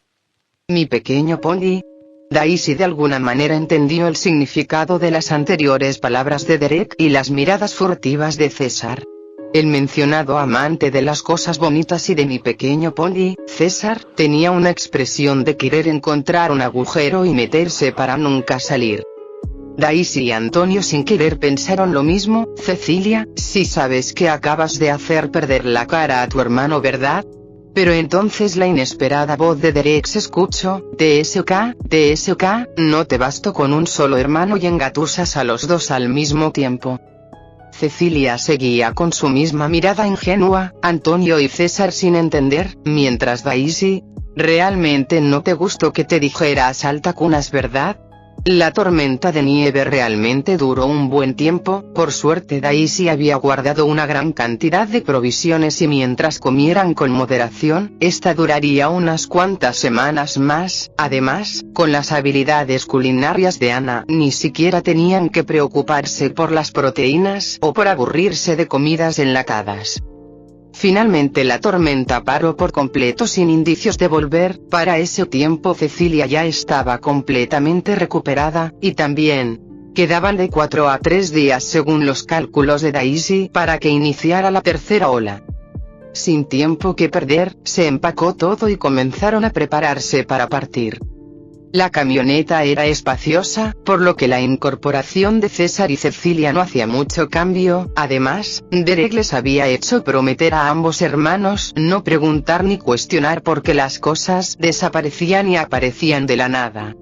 Mi Pequeño Pony. Daisy de alguna manera entendió el significado de las anteriores palabras de Derek y las miradas furtivas de César. El mencionado amante de las cosas bonitas y de Mi Pequeño Pony, César, tenía una expresión de querer encontrar un agujero y meterse para nunca salir. Daisy y Antonio sin querer pensaron lo mismo. Cecilia, si sabes que acabas de hacer perder la cara a tu hermano, ¿verdad? Pero entonces la inesperada voz de Derek se escuchó. TSK, no te basto con un solo hermano y engatusas a los dos al mismo tiempo. Cecilia seguía con su misma mirada ingenua, Antonio y César sin entender, mientras Daisy, ¿realmente no te gustó que te dijera a saltacunas, verdad? La tormenta de nieve realmente duró un buen tiempo. Por suerte Daisy había guardado una gran cantidad de provisiones y mientras comieran con moderación, esta duraría unas cuantas semanas más. Además, con las habilidades culinarias de Ana, ni siquiera tenían que preocuparse por las proteínas o por aburrirse de comidas enlatadas. Finalmente la tormenta paró por completo sin indicios de volver. Para ese tiempo Cecilia ya estaba completamente recuperada, y también quedaban de 4 a 3 días según los cálculos de Daisy para que iniciara la tercera ola. Sin tiempo que perder, se empacó todo y comenzaron a prepararse para partir. La camioneta era espaciosa, por lo que la incorporación de César y Cecilia no hacía mucho cambio. Además, Derek les había hecho prometer a ambos hermanos no preguntar ni cuestionar porque las cosas desaparecían y aparecían de la nada.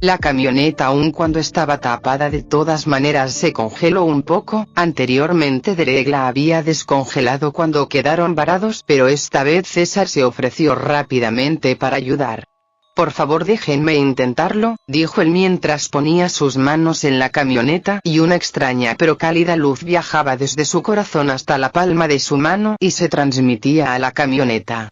La camioneta, aun cuando estaba tapada, de todas maneras se congeló un poco. Anteriormente Derek la había descongelado cuando quedaron varados, pero esta vez César se ofreció rápidamente para ayudar. Por favor, déjenme intentarlo, dijo él mientras ponía sus manos en la camioneta y una extraña pero cálida luz viajaba desde su corazón hasta la palma de su mano y se transmitía a la camioneta.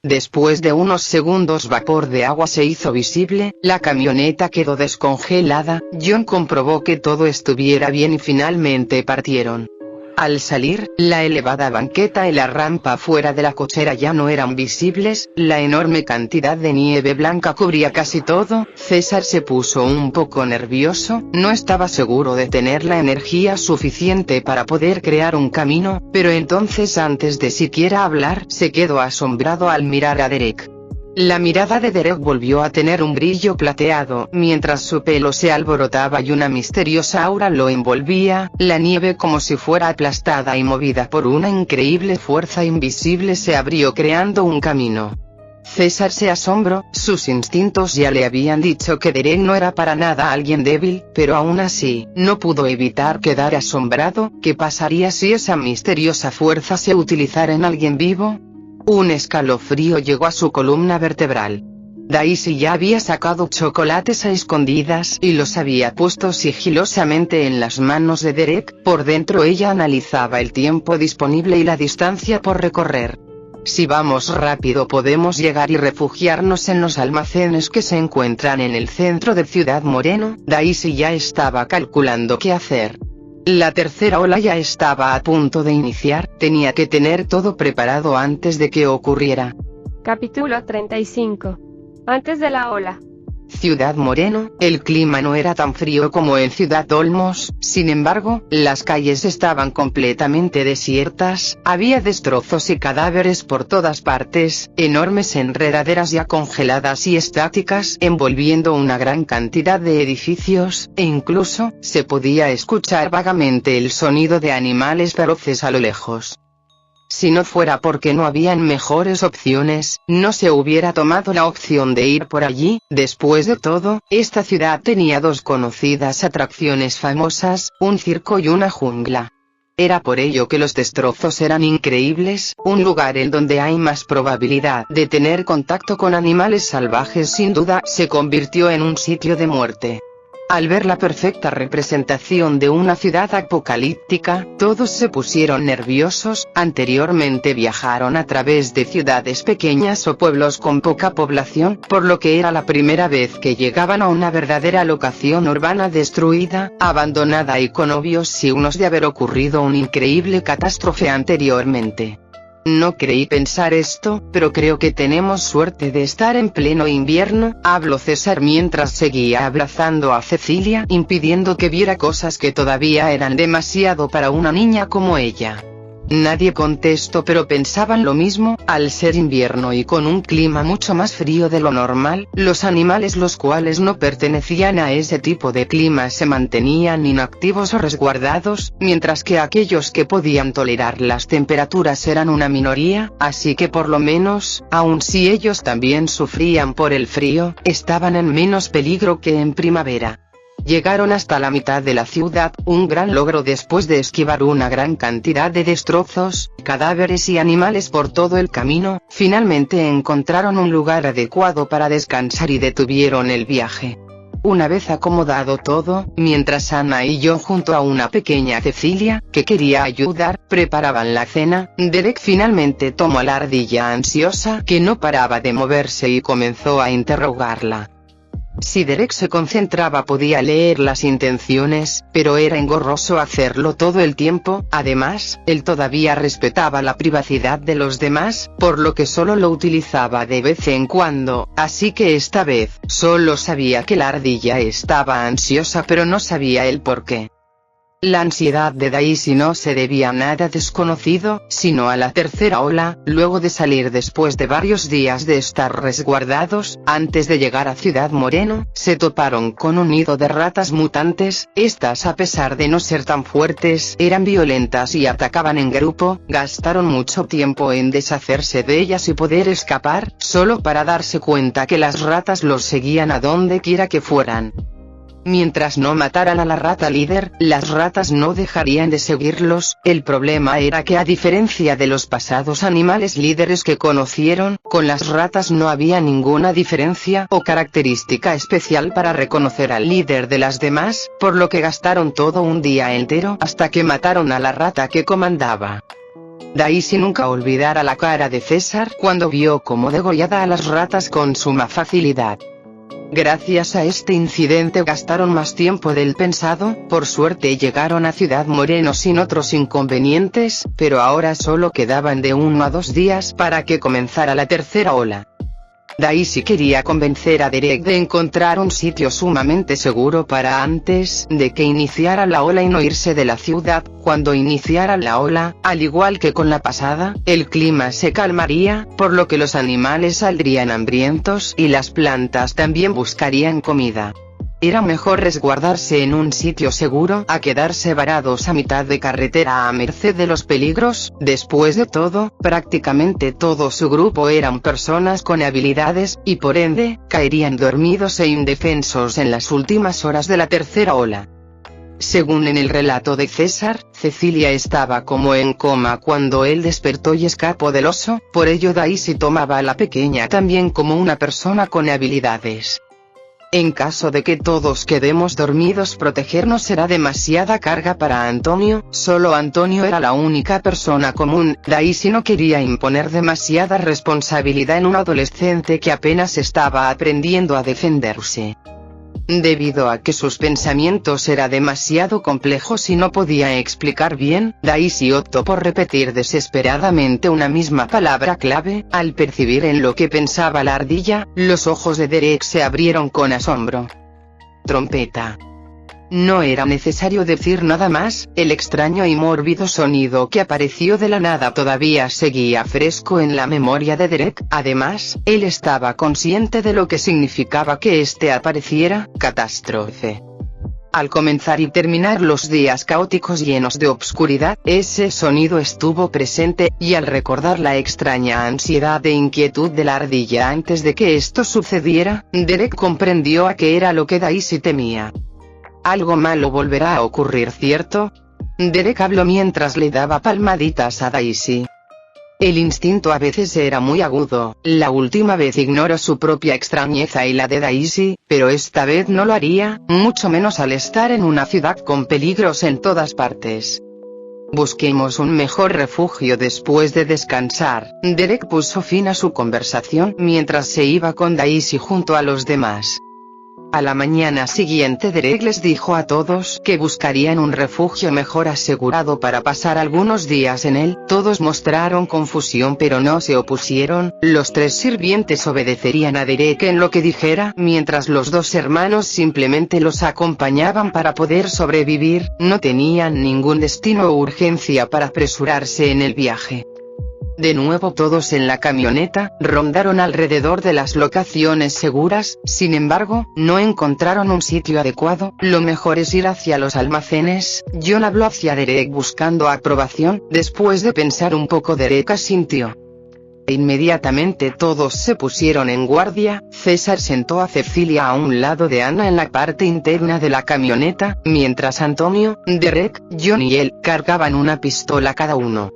Después de unos segundos vapor de agua se hizo visible, la camioneta quedó descongelada. John comprobó que todo estuviera bien y finalmente partieron. Al salir, la elevada banqueta y la rampa fuera de la cochera ya no eran visibles, la enorme cantidad de nieve blanca cubría casi todo. César se puso un poco nervioso, no estaba seguro de tener la energía suficiente para poder crear un camino, pero entonces antes de siquiera hablar, se quedó asombrado al mirar a Derek. La mirada de Derek volvió a tener un brillo plateado, mientras su pelo se alborotaba y una misteriosa aura lo envolvía. La nieve, como si fuera aplastada y movida por una increíble fuerza invisible, se abrió creando un camino. César se asombró, sus instintos ya le habían dicho que Derek no era para nada alguien débil, pero aún así, no pudo evitar quedar asombrado. ¿Qué pasaría si esa misteriosa fuerza se utilizara en alguien vivo? Un escalofrío llegó a su columna vertebral. Daisy ya había sacado chocolates a escondidas y los había puesto sigilosamente en las manos de Derek. Por dentro ella analizaba el tiempo disponible y la distancia por recorrer. Si vamos rápido podemos llegar y refugiarnos en los almacenes que se encuentran en el centro de Ciudad Moreno. Daisy ya estaba calculando qué hacer. La tercera ola ya estaba a punto de iniciar, tenía que tener todo preparado antes de que ocurriera. Capítulo 35. Antes de la ola. Ciudad Moreno, el clima no era tan frío como en Ciudad Olmos, sin embargo, las calles estaban completamente desiertas, había destrozos y cadáveres por todas partes, enormes enredaderas ya congeladas y estáticas envolviendo una gran cantidad de edificios, e incluso, se podía escuchar vagamente el sonido de animales feroces a lo lejos. Si no fuera porque no habían mejores opciones, no se hubiera tomado la opción de ir por allí. Después de todo, esta ciudad tenía dos conocidas atracciones famosas, un circo y una jungla. Era por ello que los destrozos eran increíbles, un lugar en donde hay más probabilidad de tener contacto con animales salvajes sin duda se convirtió en un sitio de muerte. Al ver la perfecta representación de una ciudad apocalíptica, todos se pusieron nerviosos. Anteriormente viajaron a través de ciudades pequeñas o pueblos con poca población, por lo que era la primera vez que llegaban a una verdadera locación urbana destruida, abandonada y con obvios signos de haber ocurrido una increíble catástrofe anteriormente. No creí pensar esto, pero creo que tenemos suerte de estar en pleno invierno, habló César mientras seguía abrazando a Cecilia, impidiendo que viera cosas que todavía eran demasiado para una niña como ella. Nadie contestó, pero pensaban lo mismo. Al ser invierno y con un clima mucho más frío de lo normal, los animales los cuales no pertenecían a ese tipo de clima se mantenían inactivos o resguardados, mientras que aquellos que podían tolerar las temperaturas eran una minoría, así que por lo menos, aun si ellos también sufrían por el frío, estaban en menos peligro que en primavera. Llegaron hasta la mitad de la ciudad, un gran logro después de esquivar una gran cantidad de destrozos, cadáveres y animales por todo el camino. Finalmente encontraron un lugar adecuado para descansar y detuvieron el viaje. Una vez acomodado todo, mientras Ana y yo junto a una pequeña Cecilia, que quería ayudar, preparaban la cena, Derek finalmente tomó a la ardilla ansiosa que no paraba de moverse y comenzó a interrogarla. Si Derek se concentraba podía leer las intenciones, pero era engorroso hacerlo todo el tiempo. Además, él todavía respetaba la privacidad de los demás, por lo que solo lo utilizaba de vez en cuando, así que esta vez, solo sabía que la ardilla estaba ansiosa pero no sabía el por qué. La ansiedad de Daisy no se debía a nada desconocido, sino a la tercera ola. Luego de salir después de varios días de estar resguardados, antes de llegar a Ciudad Moreno, se toparon con un nido de ratas mutantes. Estas, a pesar de no ser tan fuertes, eran violentas y atacaban en grupo. Gastaron mucho tiempo en deshacerse de ellas y poder escapar, solo para darse cuenta que las ratas los seguían a donde quiera que fueran. Mientras no mataran a la rata líder, las ratas no dejarían de seguirlos. El problema era que a diferencia de los pasados animales líderes que conocieron, con las ratas no había ninguna diferencia o característica especial para reconocer al líder de las demás, por lo que gastaron todo un día entero hasta que mataron a la rata que comandaba. Daisy nunca olvidará la cara de César cuando vio cómo degollaba a las ratas con suma facilidad. Gracias a este incidente gastaron más tiempo del pensado. Por suerte llegaron a Ciudad Moreno sin otros inconvenientes, pero ahora solo quedaban de 1 a 2 días para que comenzara la tercera ola. Daisy quería convencer a Derek de encontrar un sitio sumamente seguro para antes de que iniciara la ola y no irse de la ciudad. Cuando iniciara la ola, al igual que con la pasada, el clima se calmaría, por lo que los animales saldrían hambrientos y las plantas también buscarían comida. Era mejor resguardarse en un sitio seguro a quedarse varados a mitad de carretera a merced de los peligros. Después de todo, prácticamente todo su grupo eran personas con habilidades, y por ende, caerían dormidos e indefensos en las últimas horas de la tercera ola. Según en el relato de César, Cecilia estaba como en coma cuando él despertó y escapó del oso, por ello Daisy tomaba a la pequeña también como una persona con habilidades. En caso de que todos quedemos dormidos, protegernos será demasiada carga para Antonio. Solo Antonio era la única persona común. Daisy no quería imponer demasiada responsabilidad en un adolescente que apenas estaba aprendiendo a defenderse. Debido a que sus pensamientos eran demasiado complejos y no podía explicar bien, Daisy optó por repetir desesperadamente una misma palabra clave. Al percibir en lo que pensaba la ardilla, los ojos de Derek se abrieron con asombro. Trompeta. No era necesario decir nada más, el extraño y mórbido sonido que apareció de la nada todavía seguía fresco en la memoria de Derek. Además, él estaba consciente de lo que significaba que este apareciera: catástrofe. Al comenzar y terminar los días caóticos llenos de obscuridad, ese sonido estuvo presente, y al recordar la extraña ansiedad e inquietud de la ardilla antes de que esto sucediera, Derek comprendió a qué era lo que Daisy temía. Algo malo volverá a ocurrir, ¿cierto? Derek habló mientras le daba palmaditas a Daisy. El instinto a veces era muy agudo, la última vez ignoró su propia extrañeza y la de Daisy, pero esta vez no lo haría, mucho menos al estar en una ciudad con peligros en todas partes. Busquemos un mejor refugio después de descansar. Derek puso fin a su conversación mientras se iba con Daisy junto a los demás. A la mañana siguiente Derek les dijo a todos que buscarían un refugio mejor asegurado para pasar algunos días en él. Todos mostraron confusión pero no se opusieron. Los 3 sirvientes obedecerían a Derek en lo que dijera, mientras los 2 hermanos simplemente los acompañaban para poder sobrevivir. No tenían ningún destino o urgencia para apresurarse en el viaje. De nuevo todos en la camioneta, rondaron alrededor de las locaciones seguras, sin embargo, no encontraron un sitio adecuado. Lo mejor es ir hacia los almacenes. John habló hacia Derek buscando aprobación. Después de pensar un poco Derek asintió. Inmediatamente todos se pusieron en guardia. César sentó a Cecilia a un lado de Ana en la parte interna de la camioneta, mientras Antonio, Derek, John y él cargaban una pistola cada uno.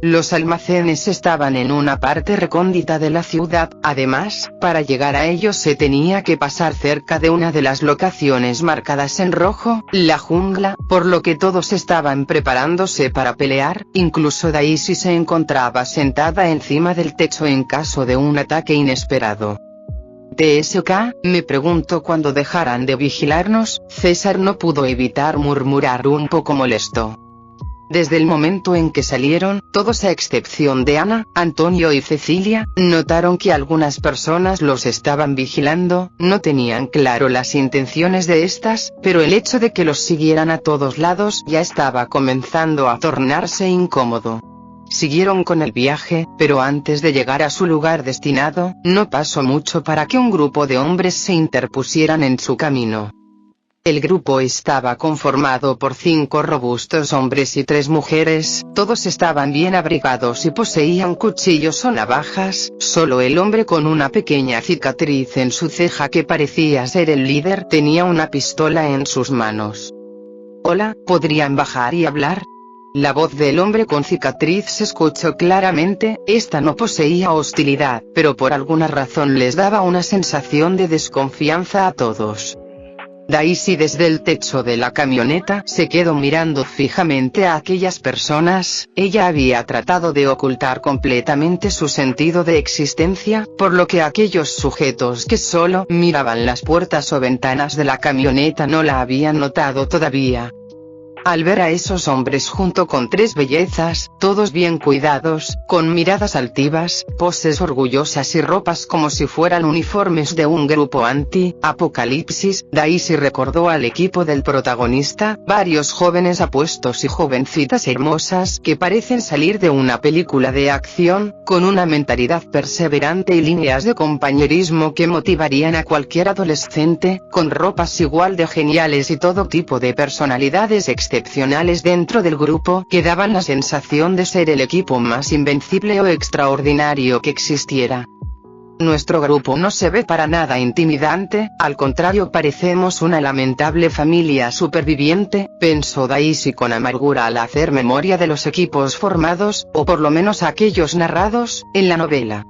Los almacenes estaban en una parte recóndita de la ciudad, además, para llegar a ellos se tenía que pasar cerca de una de las locaciones marcadas en rojo, la jungla, por lo que todos estaban preparándose para pelear. Incluso Daisy se encontraba sentada encima del techo en caso de un ataque inesperado. TSK, me pregunto cuándo dejarán de vigilarnos. César no pudo evitar murmurar un poco molesto. Desde el momento en que salieron, todos a excepción de Ana, Antonio y Cecilia, notaron que algunas personas los estaban vigilando. No tenían claro las intenciones de estas, pero el hecho de que los siguieran a todos lados ya estaba comenzando a tornarse incómodo. Siguieron con el viaje, pero antes de llegar a su lugar destinado, no pasó mucho para que un grupo de hombres se interpusieran en su camino. El grupo estaba conformado por 5 robustos hombres y 3 mujeres, todos estaban bien abrigados y poseían cuchillos o navajas. Solo el hombre con una pequeña cicatriz en su ceja que parecía ser el líder tenía una pistola en sus manos. Hola, ¿podrían bajar y hablar? La voz del hombre con cicatriz se escuchó claramente. Esta no poseía hostilidad, pero por alguna razón les daba una sensación de desconfianza a todos. Daisy desde el techo de la camioneta se quedó mirando fijamente a aquellas personas. Ella había tratado de ocultar completamente su sentido de existencia, por lo que aquellos sujetos que solo miraban las puertas o ventanas de la camioneta no la habían notado todavía. Al ver a esos hombres junto con 3 bellezas, todos bien cuidados, con miradas altivas, poses orgullosas y ropas como si fueran uniformes de un grupo anti-apocalipsis, Daisy recordó al equipo del protagonista, varios jóvenes apuestos y jovencitas hermosas que parecen salir de una película de acción, con una mentalidad perseverante y líneas de compañerismo que motivarían a cualquier adolescente, con ropas igual de geniales y todo tipo de personalidades extraordinarias dentro del grupo que daban la sensación de ser el equipo más invencible o extraordinario que existiera. Nuestro grupo no se ve para nada intimidante, al contrario parecemos una lamentable familia superviviente, pensó Daisy con amargura al hacer memoria de los equipos formados, o por lo menos aquellos narrados, en la novela.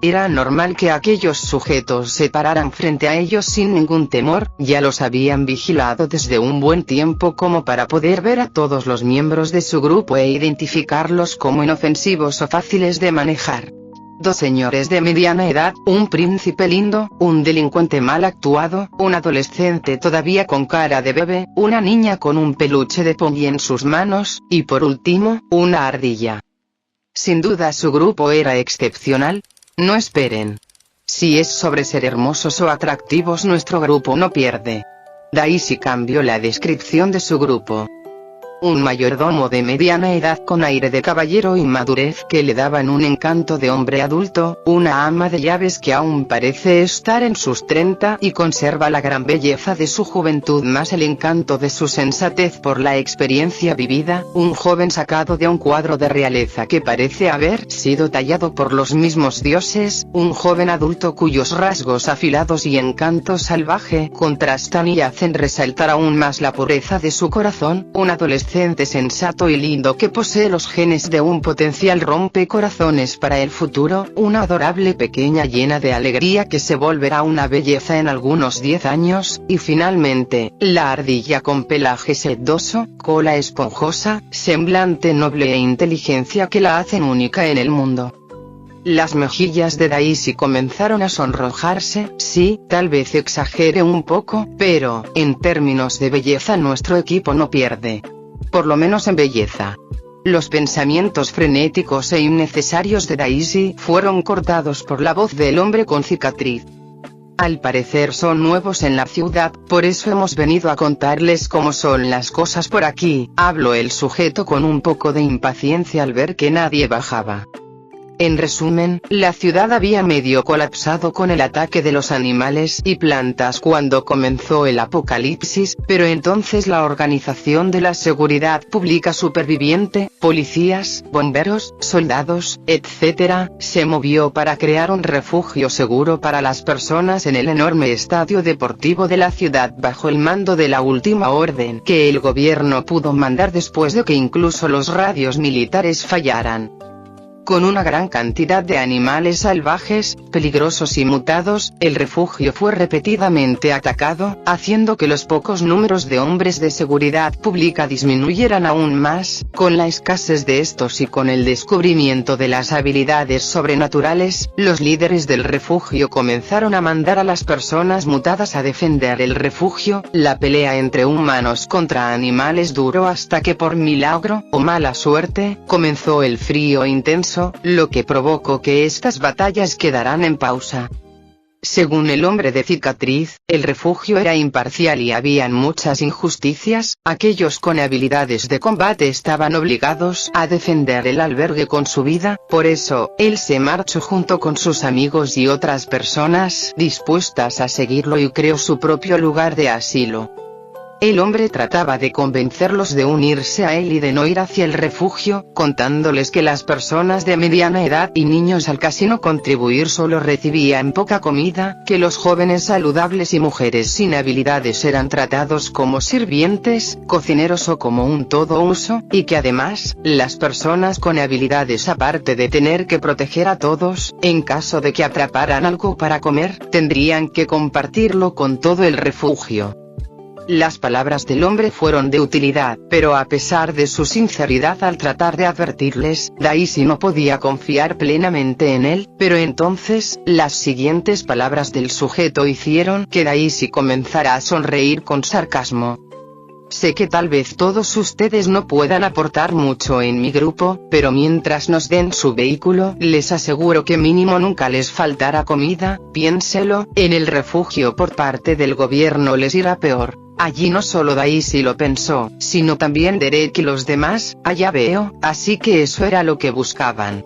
Era normal que aquellos sujetos se pararan frente a ellos sin ningún temor, ya los habían vigilado desde un buen tiempo como para poder ver a todos los miembros de su grupo e identificarlos como inofensivos o fáciles de manejar. 2 señores de mediana edad, un príncipe lindo, un delincuente mal actuado, un adolescente todavía con cara de bebé, una niña con un peluche de pony en sus manos, y por último, una ardilla. Sin duda su grupo era excepcional. No esperen. Si es sobre ser hermosos o atractivos nuestro grupo no pierde. Daisy cambió la descripción de su grupo. Un mayordomo de mediana edad con aire de caballero y madurez que le daban un encanto de hombre adulto, una ama de llaves que aún parece estar en sus 30 y conserva la gran belleza de su juventud más el encanto de su sensatez por la experiencia vivida, un joven sacado de un cuadro de realeza que parece haber sido tallado por los mismos dioses, un joven adulto cuyos rasgos afilados y encanto salvaje contrastan y hacen resaltar aún más la pureza de su corazón, un adolescente adolescente sensato y lindo que posee los genes de un potencial rompecorazones para el futuro, una adorable pequeña llena de alegría que se volverá una belleza en algunos 10 años, y finalmente, la ardilla con pelaje sedoso, cola esponjosa, semblante noble e inteligencia que la hacen única en el mundo. Las mejillas de Daisy comenzaron a sonrojarse, sí, tal vez exagere un poco, pero, en términos de belleza nuestro equipo no pierde. Por lo menos en belleza. Los pensamientos frenéticos e innecesarios de Daisy fueron cortados por la voz del hombre con cicatriz. Al parecer son nuevos en la ciudad, por eso hemos venido a contarles cómo son las cosas por aquí, habló el sujeto con un poco de impaciencia al ver que nadie bajaba. En resumen, la ciudad había medio colapsado con el ataque de los animales y plantas cuando comenzó el apocalipsis, pero entonces la Organización de la Seguridad Pública Superviviente, policías, bomberos, soldados, etc., se movió para crear un refugio seguro para las personas en el enorme estadio deportivo de la ciudad bajo el mando de la Última Orden que el gobierno pudo mandar después de que incluso los radios militares fallaran. Con una gran cantidad de animales salvajes, peligrosos y mutados, el refugio fue repetidamente atacado, haciendo que los pocos números de hombres de seguridad pública disminuyeran aún más. Con la escasez de estos y con el descubrimiento de las habilidades sobrenaturales, los líderes del refugio comenzaron a mandar a las personas mutadas a defender el refugio. La pelea entre humanos contra animales duró hasta que por milagro, o mala suerte, comenzó el frío intenso, lo que provocó que estas batallas quedaran en pausa. Según el hombre de cicatriz, el refugio era imparcial y habían muchas injusticias, aquellos con habilidades de combate estaban obligados a defender el albergue con su vida, por eso, él se marchó junto con sus amigos y otras personas dispuestas a seguirlo y creó su propio lugar de asilo. El hombre trataba de convencerlos de unirse a él y de no ir hacia el refugio, contándoles que las personas de mediana edad y niños al casino contribuir solo recibían poca comida, que los jóvenes saludables y mujeres sin habilidades eran tratados como sirvientes, cocineros o como un todo uso, y que además, las personas con habilidades aparte de tener que proteger a todos, en caso de que atraparan algo para comer, tendrían que compartirlo con todo el refugio. Las palabras del hombre fueron de utilidad, pero a pesar de su sinceridad al tratar de advertirles, Daisy no podía confiar plenamente en él, pero entonces, las siguientes palabras del sujeto hicieron que Daisy comenzara a sonreír con sarcasmo. Sé que tal vez todos ustedes no puedan aportar mucho en mi grupo, pero mientras nos den su vehículo, les aseguro que mínimo nunca les faltará comida, piénselo, en el refugio por parte del gobierno les irá peor. Allí no solo Daisy lo pensó, sino también Derek y los demás, allá veo, así que eso era lo que buscaban.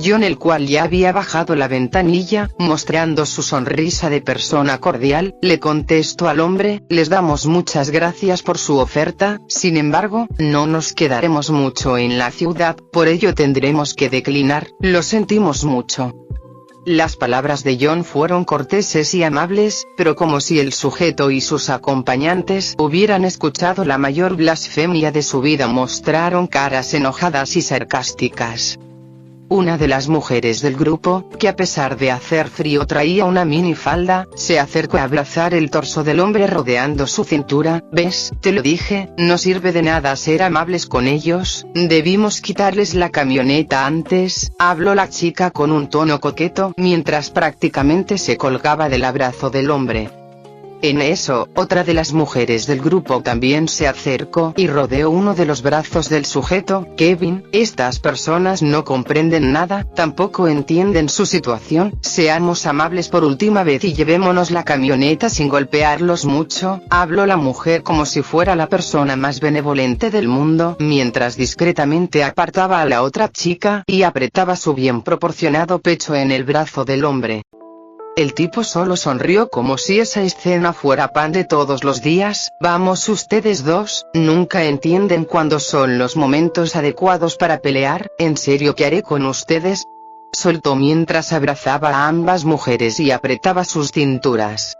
John, el cual ya había bajado la ventanilla, mostrando su sonrisa de persona cordial, le contestó al hombre, les damos muchas gracias por su oferta, sin embargo, no nos quedaremos mucho en la ciudad, por ello tendremos que declinar, lo sentimos mucho. Las palabras de John fueron corteses y amables, pero como si el sujeto y sus acompañantes hubieran escuchado la mayor blasfemia de su vida, mostraron caras enojadas y sarcásticas. Una de las mujeres del grupo, que a pesar de hacer frío traía una minifalda, se acercó a abrazar el torso del hombre rodeando su cintura. ¿Ves? Te lo dije, no sirve de nada ser amables con ellos, debimos quitarles la camioneta antes, habló la chica con un tono coqueto, mientras prácticamente se colgaba del abrazo del hombre. En eso, otra de las mujeres del grupo también se acercó y rodeó uno de los brazos del sujeto. Kevin, estas personas no comprenden nada, tampoco entienden su situación, seamos amables por última vez y llevémonos la camioneta sin golpearlos mucho, habló la mujer como si fuera la persona más benevolente del mundo, mientras discretamente apartaba a la otra chica, y apretaba su bien proporcionado pecho en el brazo del hombre. El tipo solo sonrió como si esa escena fuera pan de todos los días. Vamos, ustedes dos, nunca entienden cuándo son los momentos adecuados para pelear, ¿en serio qué haré con ustedes? Soltó mientras abrazaba a ambas mujeres y apretaba sus cinturas.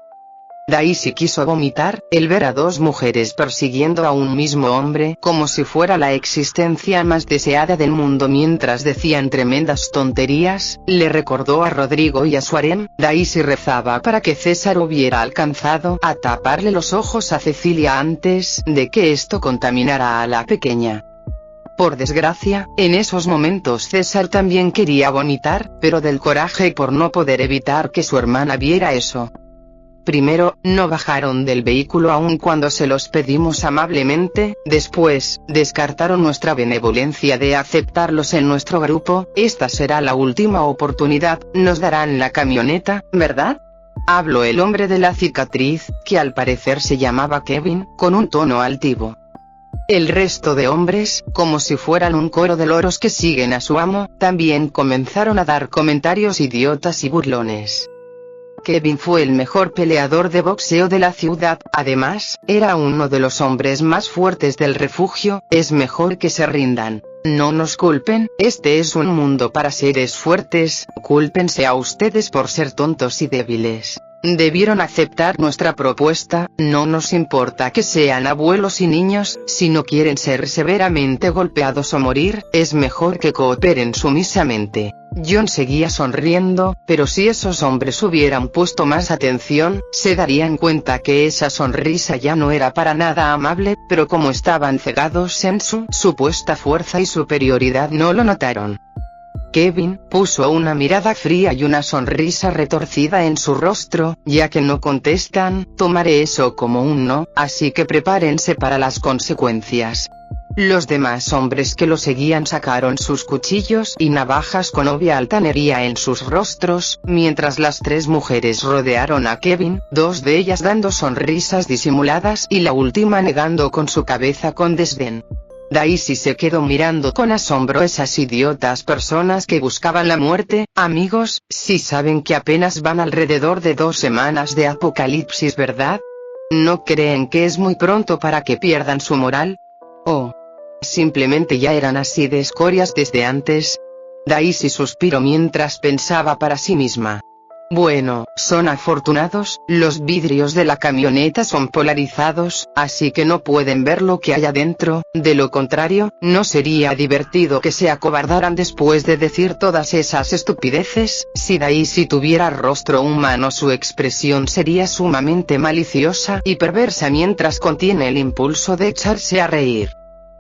Daisy quiso vomitar, el ver a dos mujeres persiguiendo a un mismo hombre como si fuera la existencia más deseada del mundo mientras decían tremendas tonterías, le recordó a Rodrigo y a su harem. Daisy rezaba para que César hubiera alcanzado a taparle los ojos a Cecilia antes de que esto contaminara a la pequeña. Por desgracia, en esos momentos César también quería vomitar, pero del coraje por no poder evitar que su hermana viera eso. Primero, no bajaron del vehículo aun cuando se los pedimos amablemente, después, descartaron nuestra benevolencia de aceptarlos en nuestro grupo. Esta será la última oportunidad, nos darán la camioneta, ¿verdad? Habló el hombre de la cicatriz, que al parecer se llamaba Kevin, con un tono altivo. El resto de hombres, como si fueran un coro de loros que siguen a su amo, también comenzaron a dar comentarios idiotas y burlones. Kevin fue el mejor peleador de boxeo de la ciudad, además, era uno de los hombres más fuertes del refugio. Es mejor que se rindan. No nos culpen, este es un mundo para seres fuertes, cúlpense a ustedes por ser tontos y débiles. Debieron aceptar nuestra propuesta, no nos importa que sean abuelos y niños, si no quieren ser severamente golpeados o morir, es mejor que cooperen sumisamente. John seguía sonriendo, pero si esos hombres hubieran puesto más atención, se darían cuenta que esa sonrisa ya no era para nada amable, pero como estaban cegados en su supuesta fuerza y superioridad no lo notaron. Kevin puso una mirada fría y una sonrisa retorcida en su rostro. Ya que no contestan, tomaré eso como un no, así que prepárense para las consecuencias. Los demás hombres que lo seguían sacaron sus cuchillos y navajas con obvia altanería en sus rostros, mientras las tres mujeres rodearon a Kevin, dos de ellas dando sonrisas disimuladas y la última negando con su cabeza con desdén. Daisy se quedó mirando con asombro esas idiotas personas que buscaban la muerte. Amigos, si saben que apenas van alrededor de 2 semanas de apocalipsis, ¿verdad? ¿No creen que es muy pronto para que pierdan su moral? ¿O simplemente ya eran así de escorias desde antes? Daisy suspiró mientras pensaba para sí misma. Bueno, son afortunados, los vidrios de la camioneta son polarizados, así que no pueden ver lo que hay adentro. De lo contrario, no sería divertido que se acobardaran después de decir todas esas estupideces. Si Daisy tuviera rostro humano, su expresión sería sumamente maliciosa y perversa mientras contiene el impulso de echarse a reír.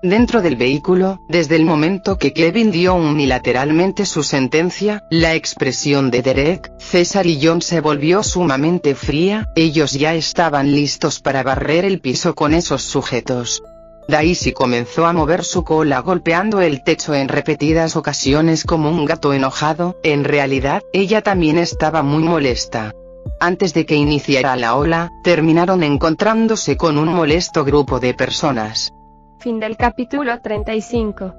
Dentro del vehículo, desde el momento que Kevin dio unilateralmente su sentencia, la expresión de Derek, César y John se volvió sumamente fría. Ellos ya estaban listos para barrer el piso con esos sujetos. Daisy comenzó a mover su cola golpeando el techo en repetidas ocasiones como un gato enojado. En realidad, ella también estaba muy molesta. Antes de que iniciara la ola, terminaron encontrándose con un molesto grupo de personas. Fin del capítulo 35.